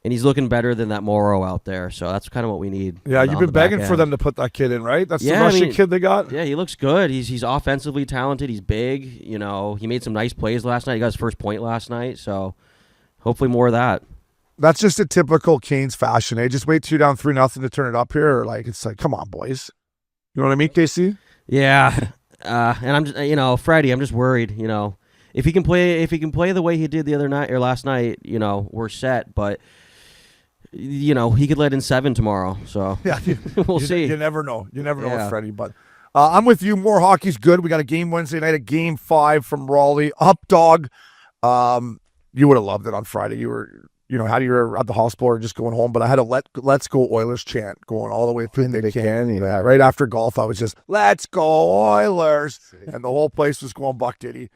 and he's looking better than that Morrow out there. So that's kind of what we need. Yeah, you've been begging for them to put that kid in, right? That's the Russian kid they got? Yeah, he looks good. He's offensively talented. He's big. He made some nice plays last night. He got his first point last night. So hopefully more of that. That's just a typical Canes fashion. Just wait 2 down, 3-0 to turn it up here. It's like, come on, boys. You know what I mean, KC? Yeah. And I'm just, Freddie, I'm just worried, If he can play the way he did the other night or last night, we're set. But he could let in 7 tomorrow. So yeah, we'll see. You never know. You never know with Freddie. But I'm with you. More hockey's good. We got a game Wednesday night, a game 5 from Raleigh. Up dog. You would have loved it on Friday. You were, how you were at the hospital or just going home, but I had a let's go Oilers chant going all the way through the canyon. Yeah, right after golf, I was just, let's go Oilers. And the whole place was going buck diddy.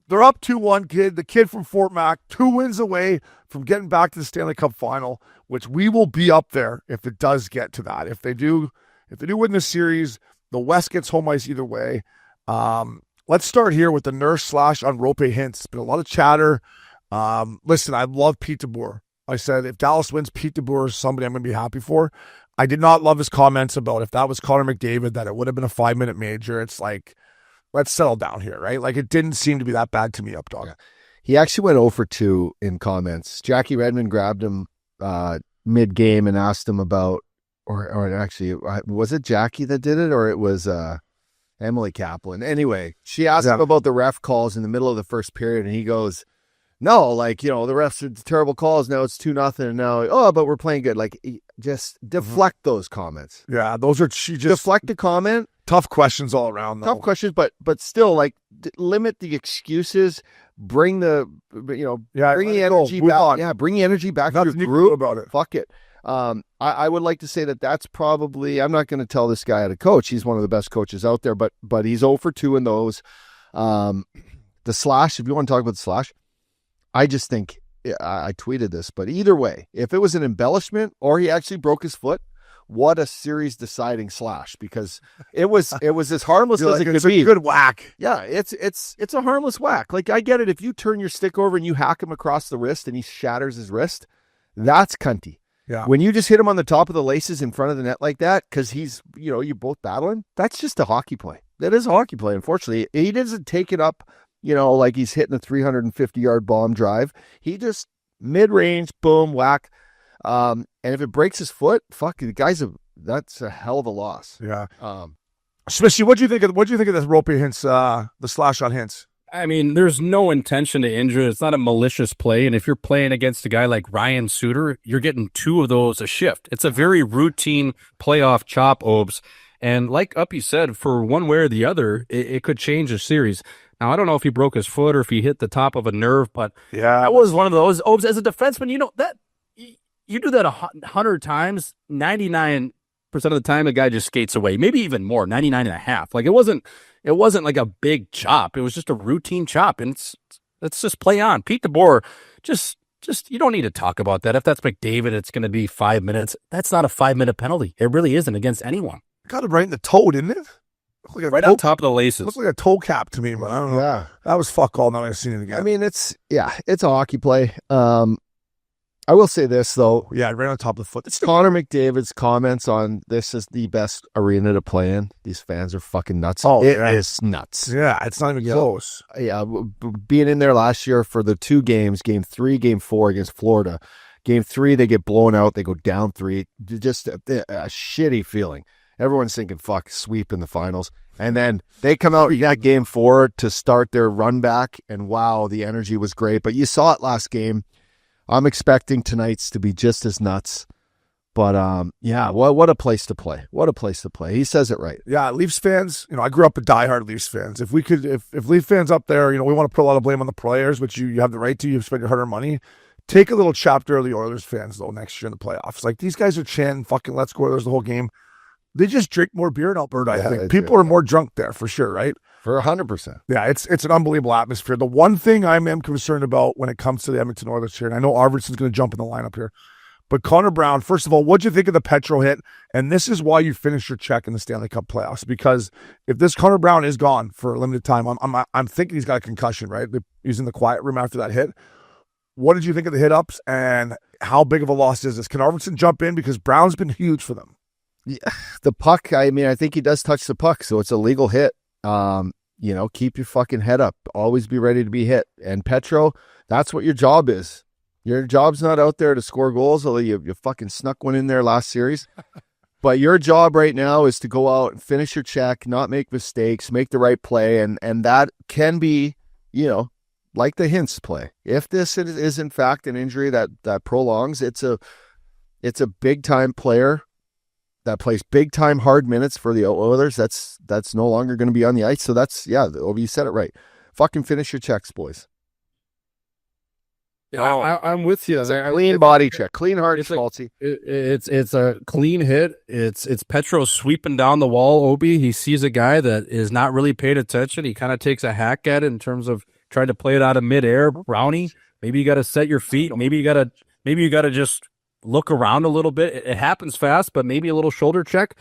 They're up 2-1, kid. The kid from Fort Mac, 2 wins away from getting back to the Stanley Cup final, which we will be up there if it does get to that. If they do win this series, the West gets home ice either way. Let's start here with the nurse / unrope Hintz. It's been a lot of chatter. Listen, I love Pete DeBoer. I said if Dallas wins, Pete DeBoer is somebody I'm going to be happy for. I did not love his comments about if that was Connor McDavid, that it would have been a 5-minute major. It's like, let's settle down here, right? Like, it didn't seem to be that bad to me, up dog. Yeah. He actually went 0 for 2 in comments. Jackie Redmond grabbed him mid-game and asked him about, or actually, was it Jackie that did it, or it was Emily Kaplan? Anyway, she asked him about the ref calls in the middle of the first period, and he goes, no, the refs are terrible calls. Now it's 2-0, and now, but we're playing good. Like, just deflect those comments. Yeah, those are, she just deflect the comment. Tough questions all around, though. Tough questions, but still, like, limit the excuses. Bring the, bring the energy back. On. Yeah, bring the energy back to your group. About it. Fuck it. I would like to say that's probably, I'm not going to tell this guy how to coach. He's one of the best coaches out there, but he's 0 for 2 in those. The slash, if you want to talk about the slash, I just think, I tweeted this, but either way, if it was an embellishment or he actually broke his foot, what a series deciding slash, because it was as harmless as it could be. It's a good whack. Yeah, it's a harmless whack. Like, I get it. If you turn your stick over and you hack him across the wrist and he shatters his wrist, that's cunty. Yeah. When you just hit him on the top of the laces in front of the net like that, because he's, you're both battling, that's just a hockey play. That is a hockey play, unfortunately. He doesn't take it up, like he's hitting a 350-yard bomb drive. He just mid-range, boom, whack. And if it breaks his foot, fuck, the guy's that's a hell of a loss. Yeah. Smithy, what'd you think of this ropey Hintz, the slash on Hintz? I mean, there's no intention to injure. It's not a malicious play. And if you're playing against a guy like Ryan Suter, you're getting 2 of those a shift. It's a very routine playoff chop, Obes. And like Uppy said, for one way or the other, it could change a series. Now, I don't know if he broke his foot or if he hit the top of a nerve, but that was one of those. Obes, as a defenseman, that you do that 100 times, 99% of the time, the guy just skates away. Maybe even more, 99.5. Like, it wasn't like a big chop. It was just a routine chop, and let's just play on. Pete DeBoer, just you don't need to talk about that. If that's McDavid, it's going to be 5 minutes. That's not a 5-minute penalty. It really isn't against anyone. Got him right in the toe, didn't it? Right on top of the laces. Looks like a toe cap to me, but I don't know. Yeah. That was fuck all. Now I've seen it again. I mean, it's a hockey play. I will say this, though. Yeah, right on top of the foot. Connor McDavid's comments on this is the best arena to play in. These fans are fucking nuts. Oh, it is nuts. Yeah, it's not even close. Yeah, being in there last year for the 2 games, game 3, game 4 against Florida. Game 3, they get blown out. They go down 3. Just a shitty feeling. Everyone's thinking, fuck, sweep in the finals. And then they come out, game 4 to start their run back. And wow, the energy was great. But you saw it last game. I'm expecting tonight's to be just as nuts. But what a place to play. What a place to play. He says it right. Yeah, Leafs fans, I grew up a diehard Leafs fans. If Leaf fans up there, we want to put a lot of blame on the players, which you have the right to. You've spent your hard-earned money. Take a little chapter of the Oilers fans, though, next year in the playoffs. Like, these guys are chanting fucking let's go Oilers the whole game. They just drink more beer in Alberta, I think. People are more drunk there, for sure, right? For 100%. Yeah, it's an unbelievable atmosphere. The one thing I am concerned about when it comes to the Edmonton Oilers here, and I know Arvidsson's going to jump in the lineup here, but Connor Brown, first of all, what'd you think of the Petro hit? And this is why you finish your check in the Stanley Cup playoffs, because if this Connor Brown is gone for a limited time, I'm thinking he's got a concussion, right? He's in the quiet room after that hit. What did you think of the hit-ups, and how big of a loss is this? Can Arvidsson jump in? Because Brown's been huge for them. Yeah, the puck, I think he does touch the puck, so it's a legal hit. Keep your fucking head up. Always be ready to be hit. And Petro, that's what your job is. Your job's not out there to score goals, although you fucking snuck one in there last series. But your job right now is to go out and finish your check, not make mistakes, make the right play, and that can be, like the Hintz play. If this is in fact an injury that prolongs, it's a big time player. that plays big time hard minutes for the Oilers, that's no longer going to be on the ice. So that's, you said it right. Fucking finish your checks, boys. Yeah, I'm with you. Clean body check, clean heart, Schmaltzy. It's a clean hit. It's Petro sweeping down the wall. Obi, he sees a guy that is not really paying attention. He kind of takes a hack at it in terms of trying to play it out of midair. Brownie, maybe you got to set your feet. Maybe you got to just look around a little bit. It happens fast, but maybe a little shoulder check.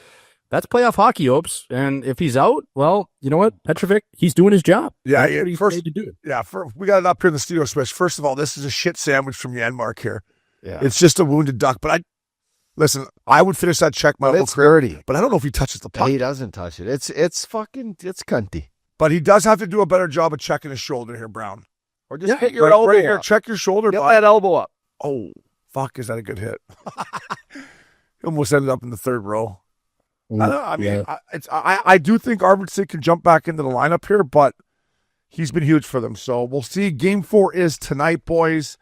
That's playoff hockey, Opes. And if he's out, well, you know what? Petrovic, he's doing his job. Yeah, he's paid to do it. Yeah, we got it up here in the studio, Swish. First of all, this is a shit sandwich from Yanmark here. Yeah. It's just a wounded duck. But I would finish that check my whole career. Dirty. But I don't know if he touches the puck. He doesn't touch it. It's cunty. But he does have to do a better job of checking his shoulder here, Brown. Or just hit your elbow right here. up. Check your shoulder. Get that elbow up. Oh, fuck, is that a good hit? He almost ended up in the third row. I do think Arvidsson can jump back into the lineup here, but he's been huge for them. So we'll see. Game 4 is tonight, boys.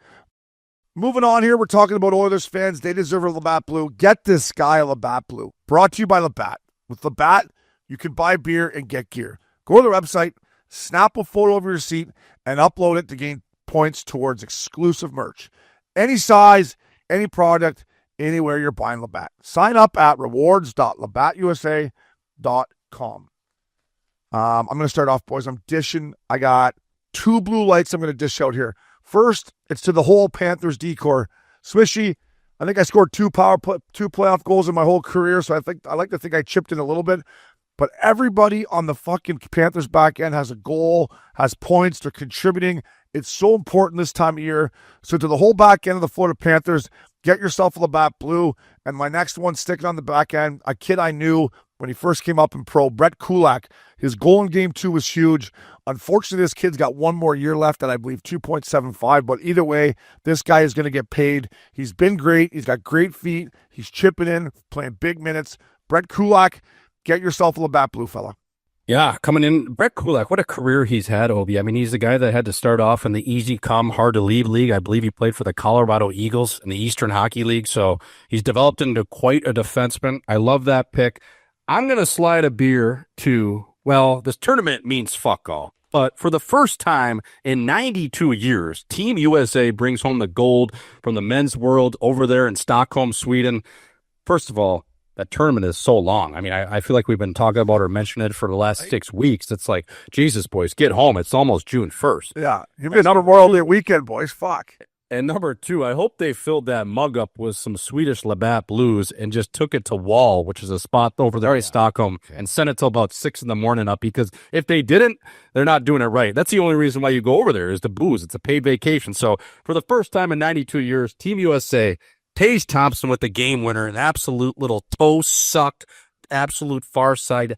Moving on here, we're talking about Oilers fans. They deserve a Labatt Blue. Get this guy a Labatt Blue. Brought to you by Labatt. With Labatt, you can buy beer and get gear. Go to their website, snap a photo of your receipt, and upload it to gain points towards exclusive merch. Any size, any product, anywhere you're buying Labatt. Sign up at rewards.labattusa.com. I'm going to start off, boys. I'm dishing. I got 2 blue lights I'm going to dish out here. First, it's to the whole Panthers decor. Swishy, I think I scored 2 playoff goals in my whole career, so I like to think I chipped in a little bit. But everybody on the fucking Panthers back end has a goal, has points, they're contributing. It's so important this time of year. So to the whole back end of the Florida Panthers, get yourself a Labatt Blue. And my next one, sticking on the back end, a kid I knew when he first came up in pro, Brett Kulak. His goal in game 2 was huge. Unfortunately, this kid's got 1 more year left at, I believe, 2.75. But either way, this guy is going to get paid. He's been great. He's got great feet. He's chipping in, playing big minutes. Brett Kulak, get yourself a Labatt Blue, fella. Yeah, coming in, Brett Kulak, what a career he's had, Obi. I mean, he's the guy that had to start off in the easy come, hard to leave league. I believe he played for the Colorado Eagles in the Eastern Hockey League, so he's developed into quite a defenseman. I love that pick. I'm going to slide a beer to, well, this tournament means fuck all. But for the first time in 92 years, Team USA brings home the gold from the men's world over there in Stockholm, Sweden. First of all, that tournament is so long. I mean, I feel like we've been talking about or mentioning it for the last 6 weeks. It's like, Jesus, boys, get home. It's almost June 1st. Yeah, you've been Memorial Day weekend, boys. Fuck. And number 2, I hope they filled that mug up with some Swedish Labatt Blues and just took it to Wall, which is a spot over there in Stockholm, and sent it till about 6 in the morning up, because if they didn't, they're not doing it right. That's the only reason why you go over there is the booze. It's a paid vacation. So for the first time in 92 years, Team USA, Tage Thompson with the game winner, an absolute little toe-sucked, absolute far side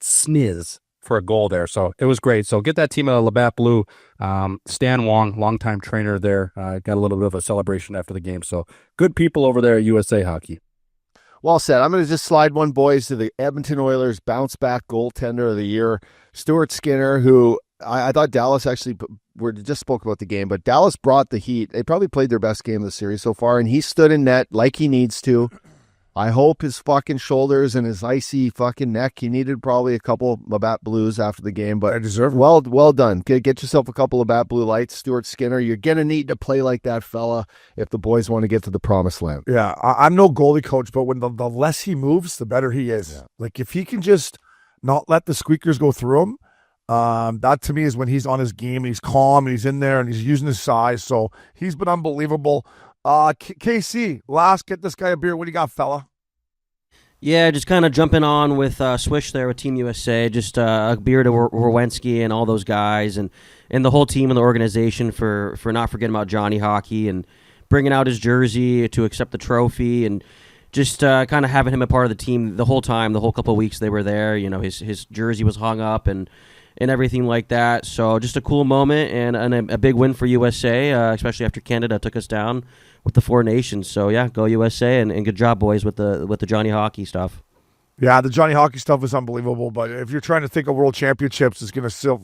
sniz for a goal there. So it was great. So get that team a Labatt Blue. Stan Wong, longtime trainer there, got a little bit of a celebration after the game. So good people over there at USA Hockey. Well said. I'm going to just slide one, boys, to the Edmonton Oilers bounce-back goaltender of the year, Stuart Skinner, who I thought Dallas actually, we just spoke about the game, but Dallas brought the heat. They probably played their best game of the series so far, and he stood in net like he needs to. I hope his fucking shoulders and his icy fucking neck, he needed probably a couple Labatt Blues after the game, but I deserve it. Well done. Get yourself a couple Labatt Blue lights, Stuart Skinner. You're going to need to play like that fella if the boys want to get to the promised land. Yeah, I'm no goalie coach, but when the less he moves, the better he is. Yeah. Like, if he can just not let the squeakers go through him, that to me is when he's on his game and he's calm and he's in there and he's using his size. So he's been unbelievable. KC, last, get this guy a beer. What do you got, fella? Yeah, just kind of jumping on with Swish there with Team USA. Just a beer to Werenski and all those guys and the whole team and the organization for not forgetting about Johnny Hockey and bringing out his jersey to accept the trophy and just kind of having him a part of the team the whole time, the whole couple of weeks they were there. You know, his jersey was hung up and everything like that. So just a cool moment and a big win for USA, especially after Canada took us down with the Four Nations. So yeah, go USA and good job, boys, with the Johnny Hockey stuff. Yeah, the Johnny Hockey stuff is unbelievable. But if you're trying to think of World Championships, it's going to still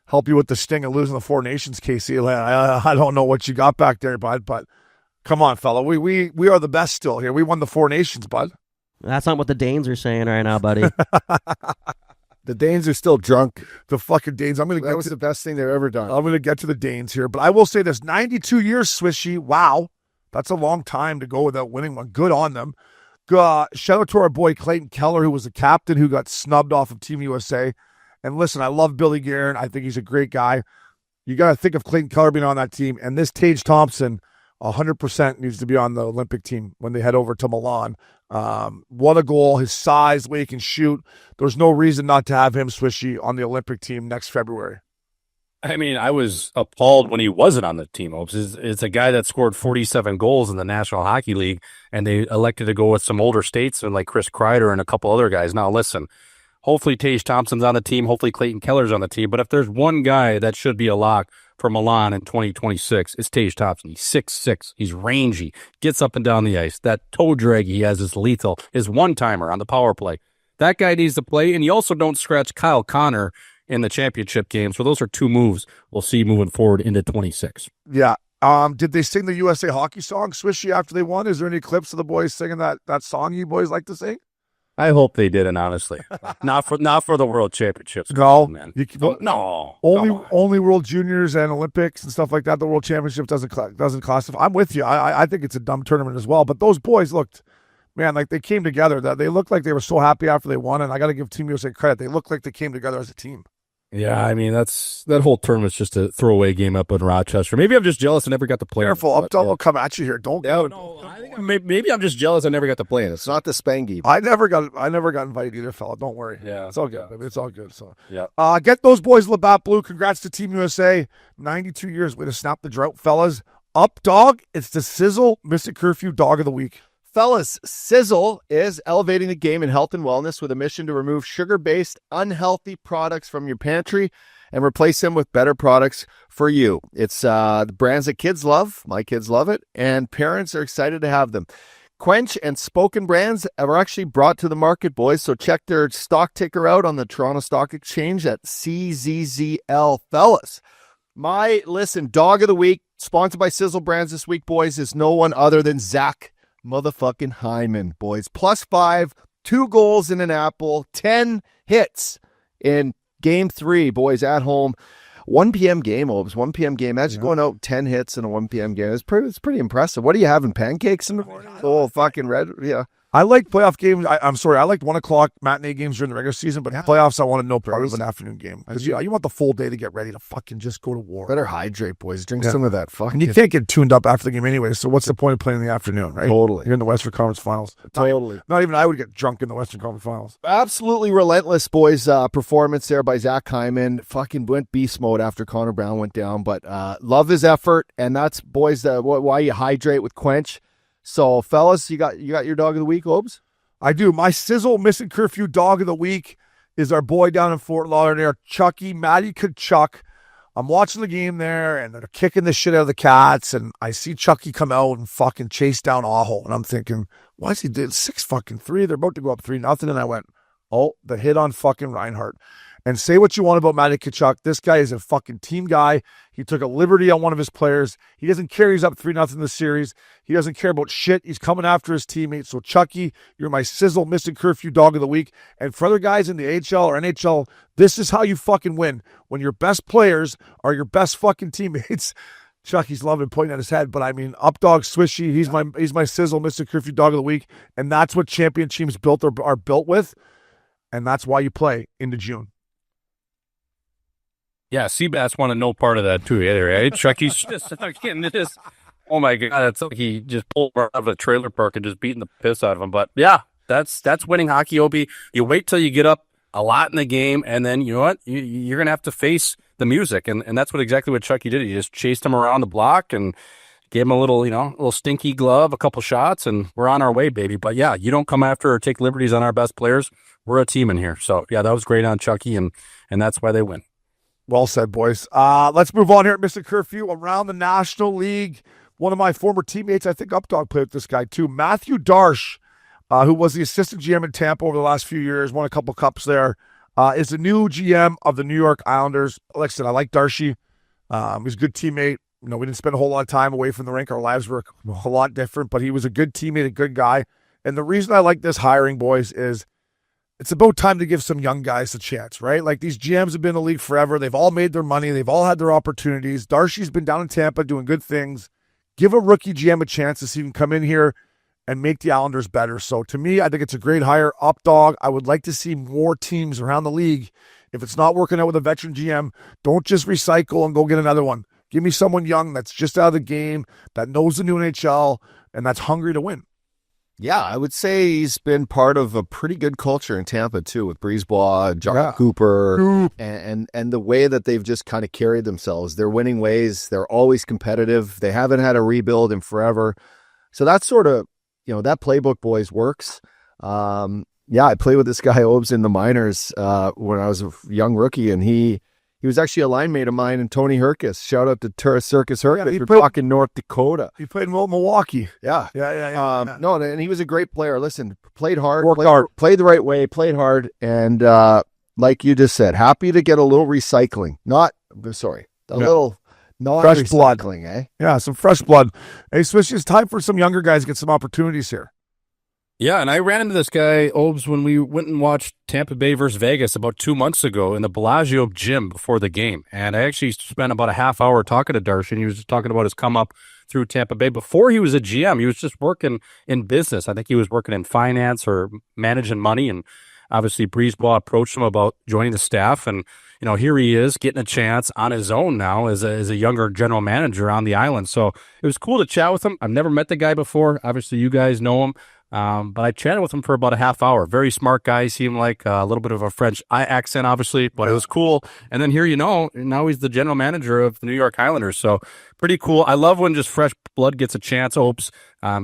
help you with the sting of losing the Four Nations, KC. I don't know what you got back there, bud, but come on, fella. We are the best still here. We won the Four Nations, bud. That's not what the Danes are saying right now, buddy. The Danes are still drunk. The fucking Danes. That was the best thing they've ever done. I'm going to get to the Danes here, but I will say this: 92 years, Swishy. Wow, that's a long time to go without winning one. Good on them. Shout out to our boy Clayton Keller, who was the captain, who got snubbed off of Team USA. And listen, I love Billy Guerin. I think he's a great guy. You got to think of Clayton Keller being on that team, and this Tage Thompson 100% needs to be on the Olympic team when they head over to Milan. What a goal. His size, the way he can shoot. There's no reason not to have him, Swishy, on the Olympic team next February. I mean, I was appalled when he wasn't on the team. It's a guy that scored 47 goals in the National Hockey League, and they elected to go with some older statesmen like Chris Kreider and a couple other guys. Now, listen, hopefully Tage Thompson's on the team. Hopefully Clayton Keller's on the team. But if there's one guy that should be a lock for Milan in 2026, it's Tage Thompson. He's 6'6". He's rangy, gets up and down the ice. That toe drag he has is lethal. His one-timer on the power play. That guy needs to play, and you also don't scratch Kyle Connor in the championship game. So those are two moves we'll see moving forward into 26. Yeah. Did they sing the USA hockey song, Swishy, after they won? Is there any clips of the boys singing that song you boys like to sing? I hope they didn't, honestly. not for the World Championships. No, man. No. Only World Juniors and Olympics and stuff like that. The World Championship doesn't classify. I'm with you. I think it's a dumb tournament as well. But those boys looked, man, like they came together. They looked like they were so happy after they won. And I got to give Team USA credit. They looked like they came together as a team. Yeah, I mean, that whole tournament's just a throwaway game up in Rochester. Maybe I'm just jealous I never got to play. Careful, I'll come at you here. Don't. Yeah, no, I think maybe I'm just jealous I never got to play it. It's not the Spangy. I never got invited either, fella. Don't worry. Yeah, it's all good. Yeah. It's all good. So yeah. Get those boys Labatt Blue. Congrats to Team USA. 92 years. Way to snap the drought, fellas. Up dog. It's the Sizzle Missin Curfew Dog of the Week. Fellas, Sizzle is elevating the game in health and wellness with a mission to remove sugar-based, unhealthy products from your pantry and replace them with better products for you. It's the brands that kids love. My kids love it, and parents are excited to have them. Quench and Spoken brands are actually brought to the market, boys, so check their stock ticker out on the Toronto Stock Exchange at CZZL. Fellas, my dog of the week, sponsored by Sizzle Brands this week, boys, is no one other than Zach motherfucking Hyman, boys. +5, 2 goals in an apple, 10 hits in Game 3, boys, at home. 1 p.m. game, Obes. 1 p.m. game. Imagine going out 10 hits in a 1 p.m. game. It's pretty impressive. What are you having, pancakes in the morning? Oh, fucking red. Yeah. I like playoff games. I'm sorry. I like 1 o'clock matinee games during the regular season, but playoffs, I want to know part of an afternoon game. Because you want the full day to get ready to fucking just go to war. Better hydrate, boys. Drink some of that. And you can't get tuned up after the game anyway, so what's the point of playing in the afternoon, right? Totally. You're in the Western Conference Finals. Totally. Not even I would get drunk in the Western Conference Finals. Absolutely relentless, boys. Performance there by Zach Hyman. Fucking went beast mode after Connor Brown went down, but love his effort, and that's, boys, why you hydrate with Quench. So, fellas, you got your dog of the week, Obes? I do. My Sizzle Missin Curfew Dog of the Week is our boy down in Fort Lauderdale, Matty Tkachuk. I'm watching the game there, and they're kicking the shit out of the Cats, and I see Chucky come out and fucking chase down Aho, and I'm thinking, why is he doing 6-3? They're about to go up 3-0, and I went, oh, the hit on fucking Reinhardt. And say what you want about Matty Tkachuk. This guy is a fucking team guy. He took a liberty on one of his players. He doesn't care he's up 3-0 in the series. He doesn't care about shit. He's coming after his teammates. So, Chucky, you're my Sizzle Missin Curfew Dog of the Week. And for other guys in the AHL or NHL, this is how you fucking win. When your best players are your best fucking teammates. Chucky's loving pointing at his head, but I mean, up dog Swishy. He's my Sizzle Missin Curfew Dog of the Week. And that's what champion teams are built with. And that's why you play into June. Yeah, Seabass wanted no part of that too, right? Chucky's just getting this. Oh my God, it's like he just pulled out of a trailer park and just beating the piss out of him. But yeah, that's winning hockey, Opie. You wait till you get up a lot in the game, and then you know what? You're gonna have to face the music, and that's exactly what Chucky did. He just chased him around the block and gave him a little stinky glove, a couple shots, and we're on our way, baby. But yeah, you don't come after or take liberties on our best players. We're a team in here. So yeah, that was great on Chucky, and that's why they win. Well said, boys. Let's move on here at Missin Curfew. Around the National League, one of my former teammates, I think Updog played with this guy too, Mathieu Darche, who was the assistant GM in Tampa over the last few years, won a couple cups there, is the new GM of the New York Islanders. Like I said, I like Darche. He's a good teammate. We didn't spend a whole lot of time away from the rink. Our lives were a lot different, but he was a good teammate, a good guy. And the reason I like this hiring, boys, is it's about time to give some young guys a chance, right? Like these GMs have been in the league forever. They've all made their money. They've all had their opportunities. Darche's been down in Tampa doing good things. Give a rookie GM a chance to see if he can come in here and make the Islanders better. So to me, I think it's a great hire. Up dog. I would like to see more teams around the league. If it's not working out with a veteran GM, don't just recycle and go get another one. Give me someone young that's just out of the game, that knows the new NHL, and that's hungry to win. Yeah, I would say he's been part of a pretty good culture in Tampa too, with Brisebois, John Cooper, and the way that they've just kind of carried themselves. They're winning ways. They're always competitive. They haven't had a rebuild in forever. So that's sort of, that playbook, boys, works. I played with this guy Obes in the minors when I was a young rookie, and he was actually a line mate of mine, and Tony Herkus. Shout out to Circus Herkus. We're talking North Dakota. He played in Milwaukee. Yeah. No, and he was a great player. Listen, played hard, played the right way, played hard, and like you just said, happy to get a little recycling. Little fresh blood. Eh? Yeah, some fresh blood. Hey, Swish, it's time for some younger guys to get some opportunities here. Yeah, and I ran into this guy, Obes, when we went and watched Tampa Bay versus Vegas about 2 months ago in the Bellagio gym before the game. And I actually spent about a half hour talking to Darche, and he was just talking about his come up through Tampa Bay. Before he was a GM, he was just working in business. I think he was working in finance or managing money, and obviously Brisebois approached him about joining the staff. And, here he is getting a chance on his own now as a younger general manager on the island. So it was cool to chat with him. I've never met the guy before. Obviously, you guys know him. But I chatted with him for about a half hour. Very smart guy. He seemed like a little bit of a French accent, obviously, but it was cool. And then here, now he's the general manager of the New York Islanders. So pretty cool. I love when just fresh blood gets a chance. Hopes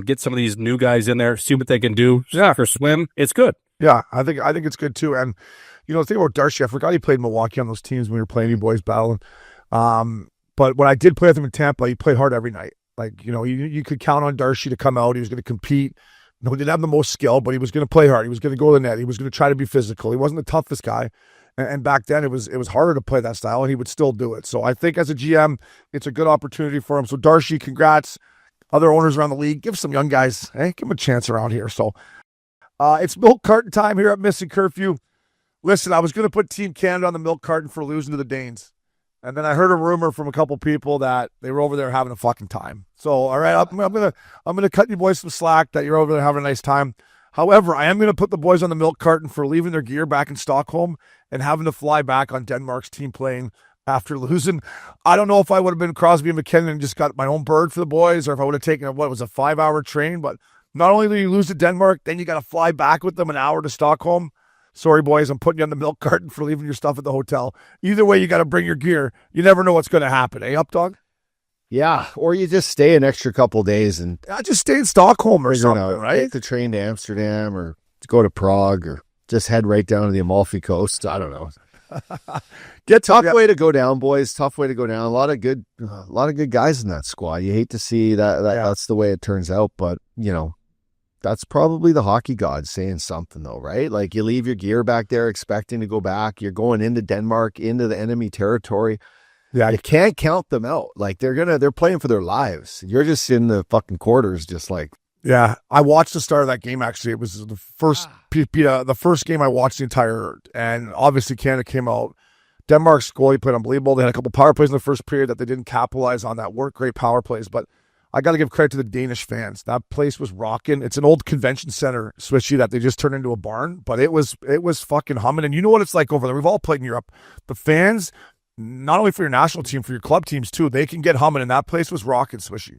get some of these new guys in there, see what they can do. Yeah, for swim, it's good. Yeah, I think it's good too. And the thing about Darche, I forgot he played in Milwaukee on those teams when we were playing you boys battling. But when I did play with him in Tampa, he played hard every night. Like you could count on Darche to come out. He was going to compete. He didn't have the most skill, but he was going to play hard. He was going to go to the net. He was going to try to be physical. He wasn't the toughest guy. And back then, it was harder to play that style, and he would still do it. So I think as a GM, it's a good opportunity for him. So Darche, congrats. Other owners around the league, give some young guys, give them a chance around here. So it's milk carton time here at Missin Curfew. Listen, I was going to put Team Canada on the milk carton for losing to the Danes. And then I heard a rumor from a couple people that they were over there having a fucking time. So, all right, I'm gonna cut you boys some slack that you're over there having a nice time. However, I am gonna put the boys on the milk carton for leaving their gear back in Stockholm and having to fly back on Denmark's team plane after losing. I don't know if I would have been Crosby and McKinnon and just got my own bird for the boys, or if I would have taken a 5-hour train. But not only do you lose to Denmark, then you got to fly back with them an hour to Stockholm. Sorry, boys, I'm putting you on the milk carton for leaving your stuff at the hotel. Either way, you got to bring your gear. You never know what's going to happen, Up, dog? Yeah, or you just stay an extra couple of days and just stay in Stockholm or something, right? Take the train to Amsterdam or go to Prague or just head right down to the Amalfi Coast. I don't know. Tough way to go down, boys. Tough way to go down. A lot of good guys in that squad. You hate to see that that's the way it turns out, but that's probably the hockey gods saying something, though, right? Like, you leave your gear back there expecting to go back. You're going into Denmark, into the enemy territory. Yeah, you can't count them out. Like, they're playing for their lives. You're just in the fucking quarters, just like. Yeah, I watched the start of that game. Actually, it was the first game I watched the entire, and obviously Canada came out. Denmark's goalie played unbelievable. They had a couple power plays in the first period that they didn't capitalize on. That weren't great power plays, but I got to give credit to the Danish fans. That place was rocking. It's an old convention center, Swishy, that they just turned into a barn, but it was fucking humming. And you know what it's like over there. We've all played in Europe. The fans, not only for your national team, for your club teams too, they can get humming, and that place was rocking, Swishy.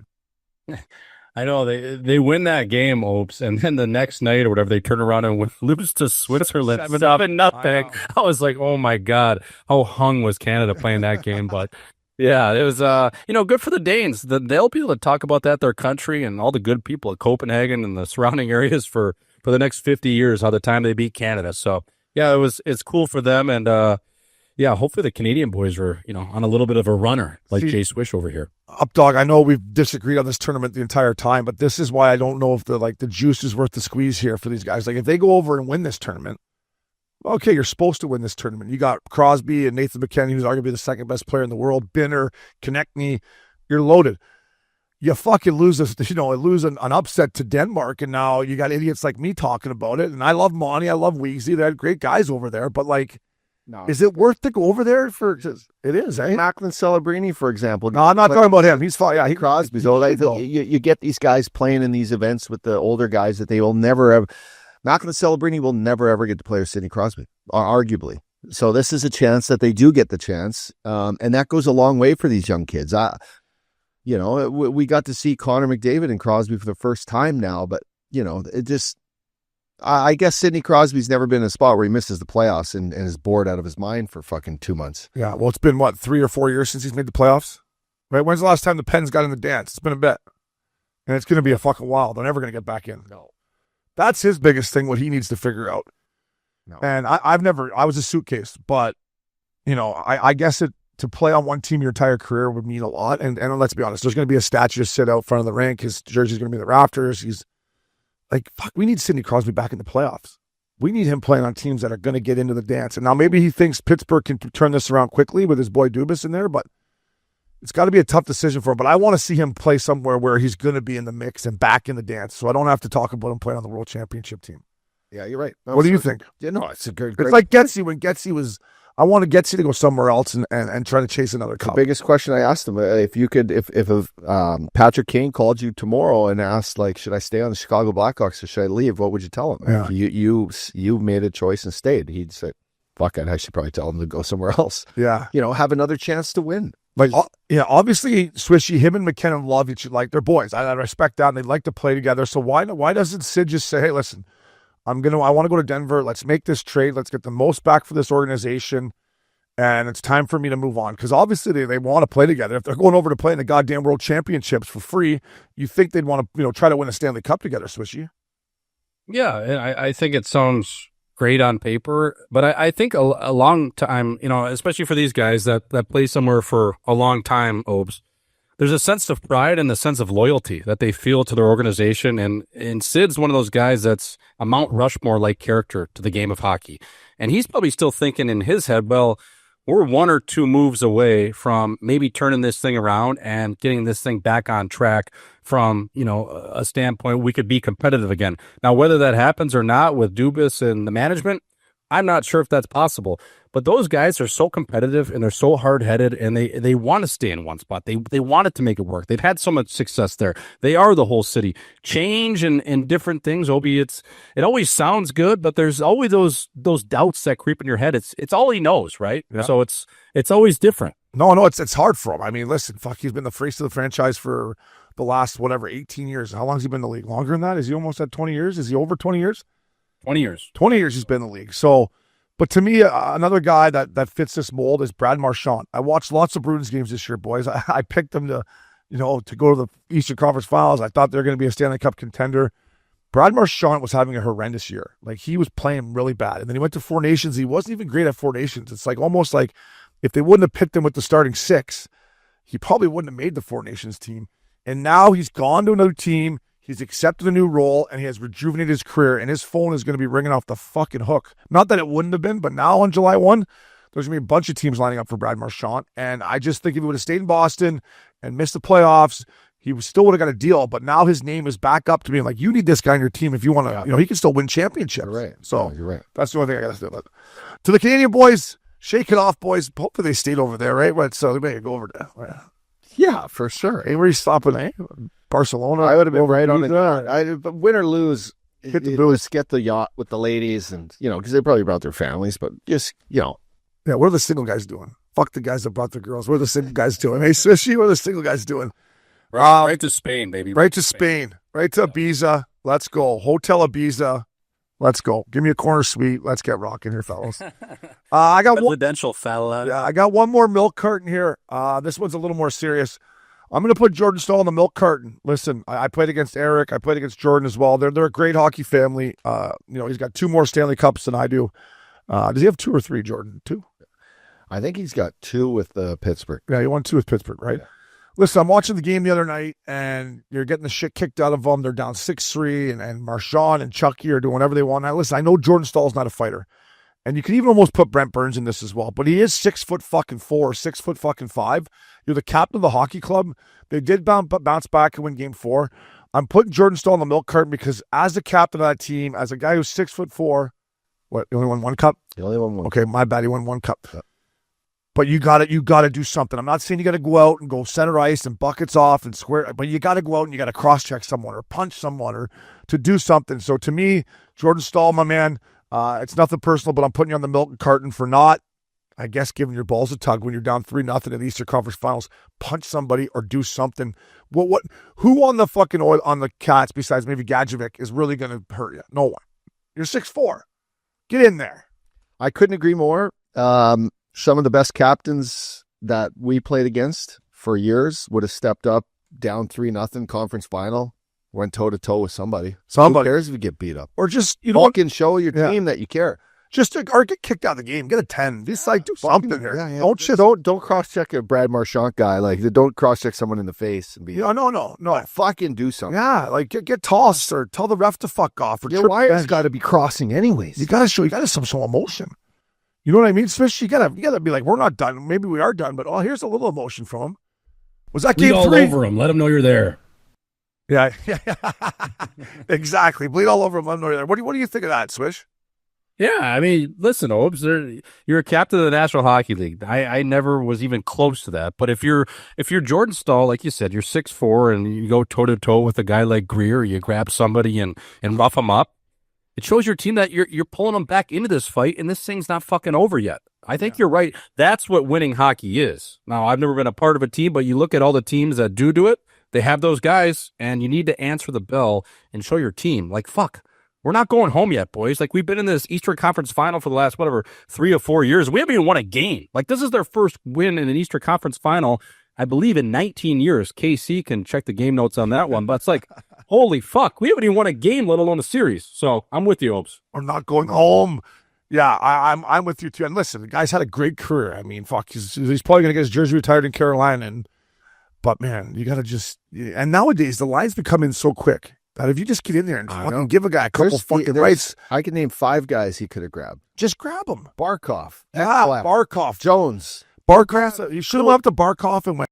I know they win that game, Opes, and then the next night or whatever, they turn around and lose to Switzerland 7-0. Wow. I was like, oh my God, how hung was Canada playing that game? But yeah, it was, good for the Danes. They'll be able to talk about that, their country, and all the good people at Copenhagen and the surrounding areas for the next 50 years, how the time they beat Canada. So yeah, it's cool for them. And hopefully the Canadian boys are, on a little bit of a runner like Jay Swish over here. Up, dog, I know we've disagreed on this tournament the entire time, but this is why I don't know if the juice is worth the squeeze here for these guys. Like, if they go over and win this tournament, okay, you're supposed to win this tournament. You got Crosby and Nathan McKinnon, who's arguably the second best player in the world, Binner, Konechny, you're loaded. you fucking lose an upset to Denmark, and now you got idiots like me talking about it. And I love Monty, I love Weezy. They had great guys over there, but like, no. Is it worth to go over there for? It is, eh? Macklin Celebrini, for example. No, I'm not talking about him. He's fine. Yeah, Crosby. So you get these guys playing in these events with the older guys that they will never have. Macklin Celebrini will never ever get to play with Sidney Crosby, arguably. So this is a chance that they do get the chance, and that goes a long way for these young kids. We got to see Connor McDavid and Crosby for the first time now, but it just. I guess Sidney Crosby's never been in a spot where he misses the playoffs and is bored out of his mind for fucking 2 months. Yeah, well, it's been, 3 or 4 years since he's made the playoffs? Right? When's the last time the Pens got in the dance? It's been a bit. And it's going to be a fucking while. They're never going to get back in. No. That's his biggest thing, what he needs to figure out. No. And I was a suitcase, but, I guess to play on one team your entire career would mean a lot. And let's be honest, there's going to be a statue to sit out front of the rink. His jersey's going to be in the rafters. He's like, fuck, we need Sidney Crosby back in the playoffs. We need him playing on teams that are going to get into the dance. And now maybe he thinks Pittsburgh can turn this around quickly with his boy Dubas in there, but it's got to be a tough decision for him. But I want to see him play somewhere where he's going to be in the mix and back in the dance, so I don't have to talk about him playing on the World Championship team. Yeah, you're right. What do you think? Yeah, no, it's a great. It's like Getsy when Getsy was. I want Getsy to go somewhere else and try to chase another cup. The biggest question I asked him, if Patrick Kane called you tomorrow and asked, like, should I stay on the Chicago Blackhawks or should I leave? What would you tell him? Yeah. You made a choice and stayed. He'd say, fuck it, I should probably tell him to go somewhere else. Yeah. Have another chance to win. Like, obviously, Swishy, him and McKinnon love each other. Like, they're boys. I respect that, and they like to play together. So why doesn't Sid just say, hey, listen, I want to go to Denver. Let's make this trade. Let's get the most back for this organization. And it's time for me to move on. Because obviously they want to play together. If they're going over to play in the goddamn World Championships for free, you think they'd want to, try to win a Stanley Cup together, Swishy. Yeah, and I think it sounds great on paper, but I think a long time, especially for these guys that play somewhere for a long time, Obes, there's a sense of pride and the sense of loyalty that they feel to their organization. And Sid's one of those guys that's a Mount Rushmore-like character to the game of hockey. And he's probably still thinking in his head, well, we're 1 or 2 moves away from maybe turning this thing around and getting this thing back on track from, a standpoint we could be competitive again. Now, whether that happens or not with Dubas and the management, I'm not sure if that's possible. But those guys are so competitive and they're so hard-headed and they want to stay in one spot. They wanted to make it work. They've had so much success there. They are the whole city. Change and different things, Obi, it always sounds good, but there's always those doubts that creep in your head. It's all he knows, right? Yeah. So it's always different. No, it's hard for him. I mean, listen, fuck, he's been the face of the franchise for the last, 18 years. How long has he been in the league? Longer than that? Is he almost at 20 years? Is he over 20 years? 20 years. 20 years he's been in the league. So, but to me, another guy that fits this mold is Brad Marchand. I watched lots of Bruins games this year, boys. I picked them to go to the Eastern Conference Finals. I thought they were going to be a Stanley Cup contender. Brad Marchand was having a horrendous year. Like, he was playing really bad. And then he went to Four Nations. He wasn't even great at Four Nations. It's like almost like if they wouldn't have picked him with the starting 6, he probably wouldn't have made the Four Nations team. And now he's gone to another team. He's accepted a new role, and he has rejuvenated his career, and his phone is going to be ringing off the fucking hook. Not that it wouldn't have been, but now on July 1, there's going to be a bunch of teams lining up for Brad Marchand. And I just think if he would have stayed in Boston and missed the playoffs, he still would have got a deal. But now his name is back up to being like, you need this guy on your team if you want to, he can still win championships. You're right. So you're right. That's the only thing I got to say about it. To the Canadian boys, shake it off, boys. Hopefully they stayed over there, right? So they may go over there. Yeah, for sure. Hey, where are you stopping, eh? Barcelona. I would have been right on it. But win or lose, just get the yacht with the ladies and, because they probably brought their families, but just, Yeah, what are the single guys doing? Fuck the guys that brought their girls. What are the single guys doing? Hey, Swishy, what are the single guys doing? Right to Spain, baby. Right to Spain. Right to Ibiza. Let's go. Hotel Ibiza. Let's go. Give me a corner suite. Let's get rocking here, fellas. I got residential fella. Yeah, I got one more milk carton here. This one's a little more serious. I'm going to put Jordan Staal in the milk carton. Listen, I played against Eric. I played against Jordan as well. They're a great hockey family. He's got 2 more Stanley Cups than I do. Does he have 2 or 3, Jordan? 2? I think he's got 2 with Pittsburgh. Yeah, he won 2 with Pittsburgh, right? Yeah. Listen, I'm watching the game the other night, and you're getting the shit kicked out of them. They're down 6-3, and Marchand and Chucky are doing whatever they want. Now, listen, I know Jordan Stahl's not a fighter, and you can even almost put Brent Burns in this as well, but he is 6'4", 6'5". You're the captain of the hockey club. They did bounce back and win game 4. I'm putting Jordan Staal in the milk carton because as the captain of that team, as a guy who's 6'4", what, he only won 1 cup? He only won 1. Okay, my bad, he won 1 cup. But you got to do something. I'm not saying you got to go out and go center ice and buckets off and square, but you got to go out and you got to cross-check someone or punch someone or to do something. So to me, Jordan Staal, my man, it's nothing personal, but I'm putting you on the milk carton for not, I guess, giving your balls a tug when you're down 3-0 in the Eastern Conference Finals. Punch somebody or do something. Who on the fucking on the Cats besides maybe Gadjevic is really going to hurt you? No one. You're 6'4". Get in there. I couldn't agree more. Some of the best captains that we played against for years would have stepped up down 3-0 conference final, went toe-to-toe with somebody. Who cares if you get beat up? Or just, fucking show your team that you care. Or get kicked out of the game. Get a 10. Just do something here. Yeah. Don't cross-check a Brad Marchand guy. Like, don't cross-check someone in the face and be. No. Fucking do something. Yeah, like get tossed or tell the ref to fuck off. Or your wire's got to be crossing anyways. You got to show some emotion. You know what I mean? Especially you gotta be like, we're not done. Maybe we are done, but here's a little emotion from him. Was that game 3? Bleed all over him. Let him know you're there. Yeah. Exactly. Bleed all over him. Let him know you're there. What do you think of that, Swish? Yeah, I mean, listen, Obes, you're a captain of the National Hockey League. I never was even close to that. But if you're Jordan Staal, like you said, you're 6'4", and you go toe to toe with a guy like Greer, you grab somebody and rough him up. It shows your team that you're pulling them back into this fight, and this thing's not fucking over yet. I think you're right. That's what winning hockey is. Now, I've never been a part of a team, but you look at all the teams that do it, they have those guys, and you need to answer the bell and show your team. Like, fuck, we're not going home yet, boys. Like, we've been in this Eastern Conference Final for the last, 3 or 4 years. We haven't even won a game. Like, this is their first win in an Eastern Conference Final, I believe, in 19 years. KC can check the game notes on that one, but it's like, holy fuck, we haven't even won a game, let alone a series. So I'm with you, Obes. We're not going home. Yeah, I'm with you too. And listen, the guy's had a great career. I mean, fuck, he's probably gonna get his jersey retired in Carolina. But man, you gotta just. And nowadays the lines become in so quick that if you just get in there and fucking give a guy a couple fucking rights, I can name 5 guys he could have grabbed. Just grab him. Barkov. Barkov. Jones. Barkov. You should have went up to Barkov and went.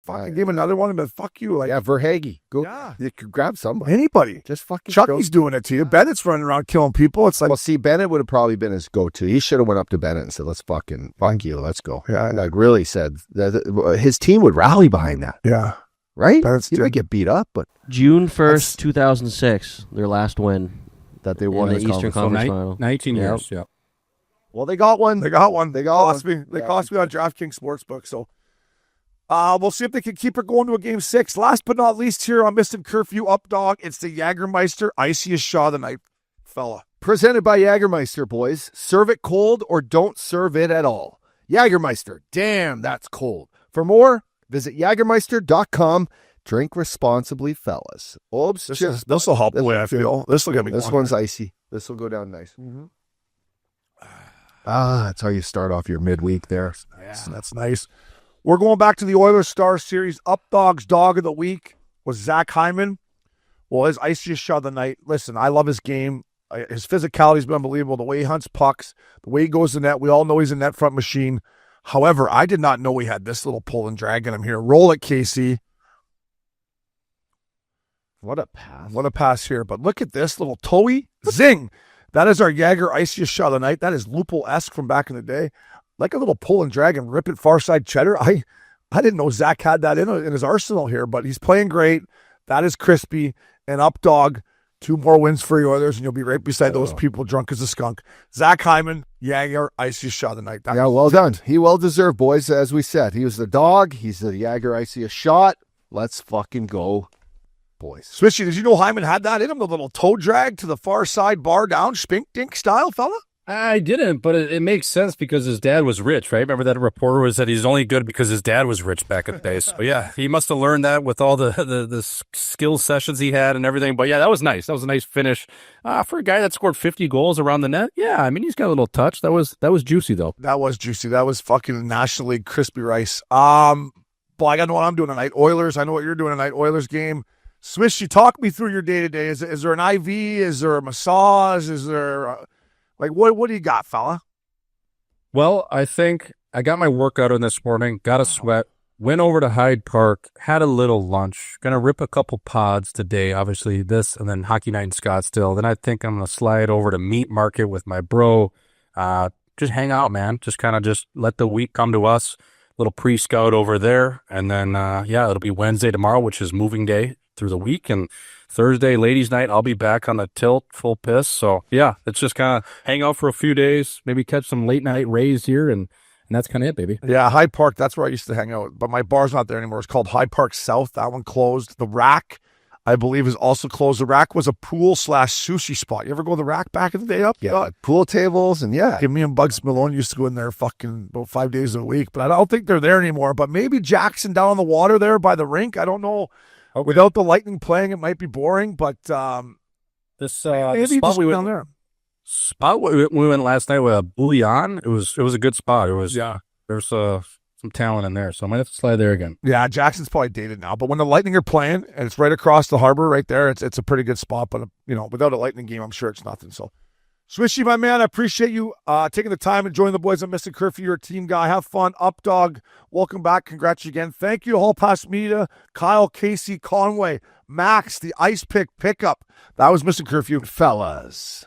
Fucking give him another one, but fuck you. Like, Verhaeghe. Go. Yeah. You could grab somebody. Anybody. Just fucking. Chucky's doing it to you. Bennett's running around killing people. It's like. Well, see, Bennett would have probably been his go-to. He should have went up to Bennett and said, "Let's fucking fuck you. Let's go." Yeah. Like really said that his team would rally behind that. Yeah. Right. He might get beat up, but June 1st, 2006, their last win that they won in the Eastern Conference Final. 19 years. Yeah. Well, they got one. They cost me on DraftKings Sportsbook. So. We'll see if they can keep it going to a game 6. Last but not least here on Missin Curfew Up Dog, it's the Jägermeister iciest shot of the night, fella. Presented by Jägermeister, boys. Serve it cold or don't serve it at all. Jägermeister, damn, that's cold. For more, visit Jägermeister.com. Drink responsibly, fellas. Obes, this will help the way I feel. This will get me. This one's icy. This will go down nice. Mm-hmm. That's how you start off your midweek there. Yeah, that's nice. We're going back to the Oilers Star Series. Up Dog's Dog of the Week was Zach Hyman. Well, his iciest shot of the night. Listen, I love his game. His physicality's been unbelievable. The way he hunts pucks, the way he goes to net. We all know he's a net front machine. However, I did not know he had this little pull and drag in him here. Roll it, KC. What a pass. What a pass here. But look at this little toey. Zing. That is our Jäger iciest shot of the night. That is Lupul-esque from back in the day. Like a little pull and drag and rip it far side cheddar. I didn't know Zach had that in his arsenal here, but he's playing great. That is crispy. And Up Dog, 2 more wins for your Oilers, and you'll be right beside those people drunk as a skunk. Zach Hyman, Jäger, iciest shot of the night. Well done. He well deserved, boys, as we said. He was the dog. He's the Jäger iciest shot. Let's fucking go, boys. Swishy, did you know Hyman had that in him? The little toe drag to the far side bar down, spink dink style, fella? I didn't, but it makes sense because his dad was rich, right? Remember that reporter was that he's only good because his dad was rich back in the day. So yeah, he must have learned that with all the skill sessions he had and everything. But yeah, that was nice. That was a nice finish for a guy that scored 50 goals around the net. Yeah, I mean he's got a little touch. That was juicy though. That was juicy. That was fucking National League crispy rice. But I got to know what I'm doing tonight. Oilers. I know what you're doing tonight. Oilers game. Swishy, talk me through your day to day. Is there an IV? Is there a massage? Is there Like, what do you got, fella? Well, I think I got my workout in this morning, got a sweat, went over to Hyde Park, had a little lunch, gonna rip a couple pods today, obviously this, and then hockey night in Scottsdale. Then I think I'm gonna slide over to Meat Market with my bro, just hang out, man. Just kind of just let the week come to us. Little pre-scout over there, and then it'll be Wednesday tomorrow, which is moving day through the week, and Thursday ladies night I'll be back on the tilt full piss. So yeah, it's just kind of hang out for a few days, maybe catch some late night Rays here, and that's kind of it, baby. Yeah, Hyde Park, that's where I used to hang out, but my bar's not there anymore. It's called Hyde Park South. That one closed. The Rack, I believe, is also closed. The Rack was a pool/sushi spot. You ever go to the Rack back in the day? Yeah, pool tables, and yeah. Me and Bugs Malone used to go in there fucking about 5 days a week, but I don't think they're there anymore. But maybe Jackson down on the water there by the rink. I don't know. Okay. Without the Lightning playing, it might be boring, but this maybe spot just we down there. Spot we went last night with Bouillon. It was a good spot. It was there's some talent in there, so I might have to slide there again. Yeah, Jackson's probably dated now, but when the Lightning are playing and it's right across the harbor right there, it's a pretty good spot. But without a Lightning game, I'm sure it's nothing. So, Swishy, my man, I appreciate you taking the time and joining the boys on Missin Curfew. You're a team guy. Have fun. Updog, welcome back. Congrats again. Thank you to Hall Pass Media, Kyle, Casey, Conway, Max, the Ice Pick Pickup. That was Missin Curfew. Fellas.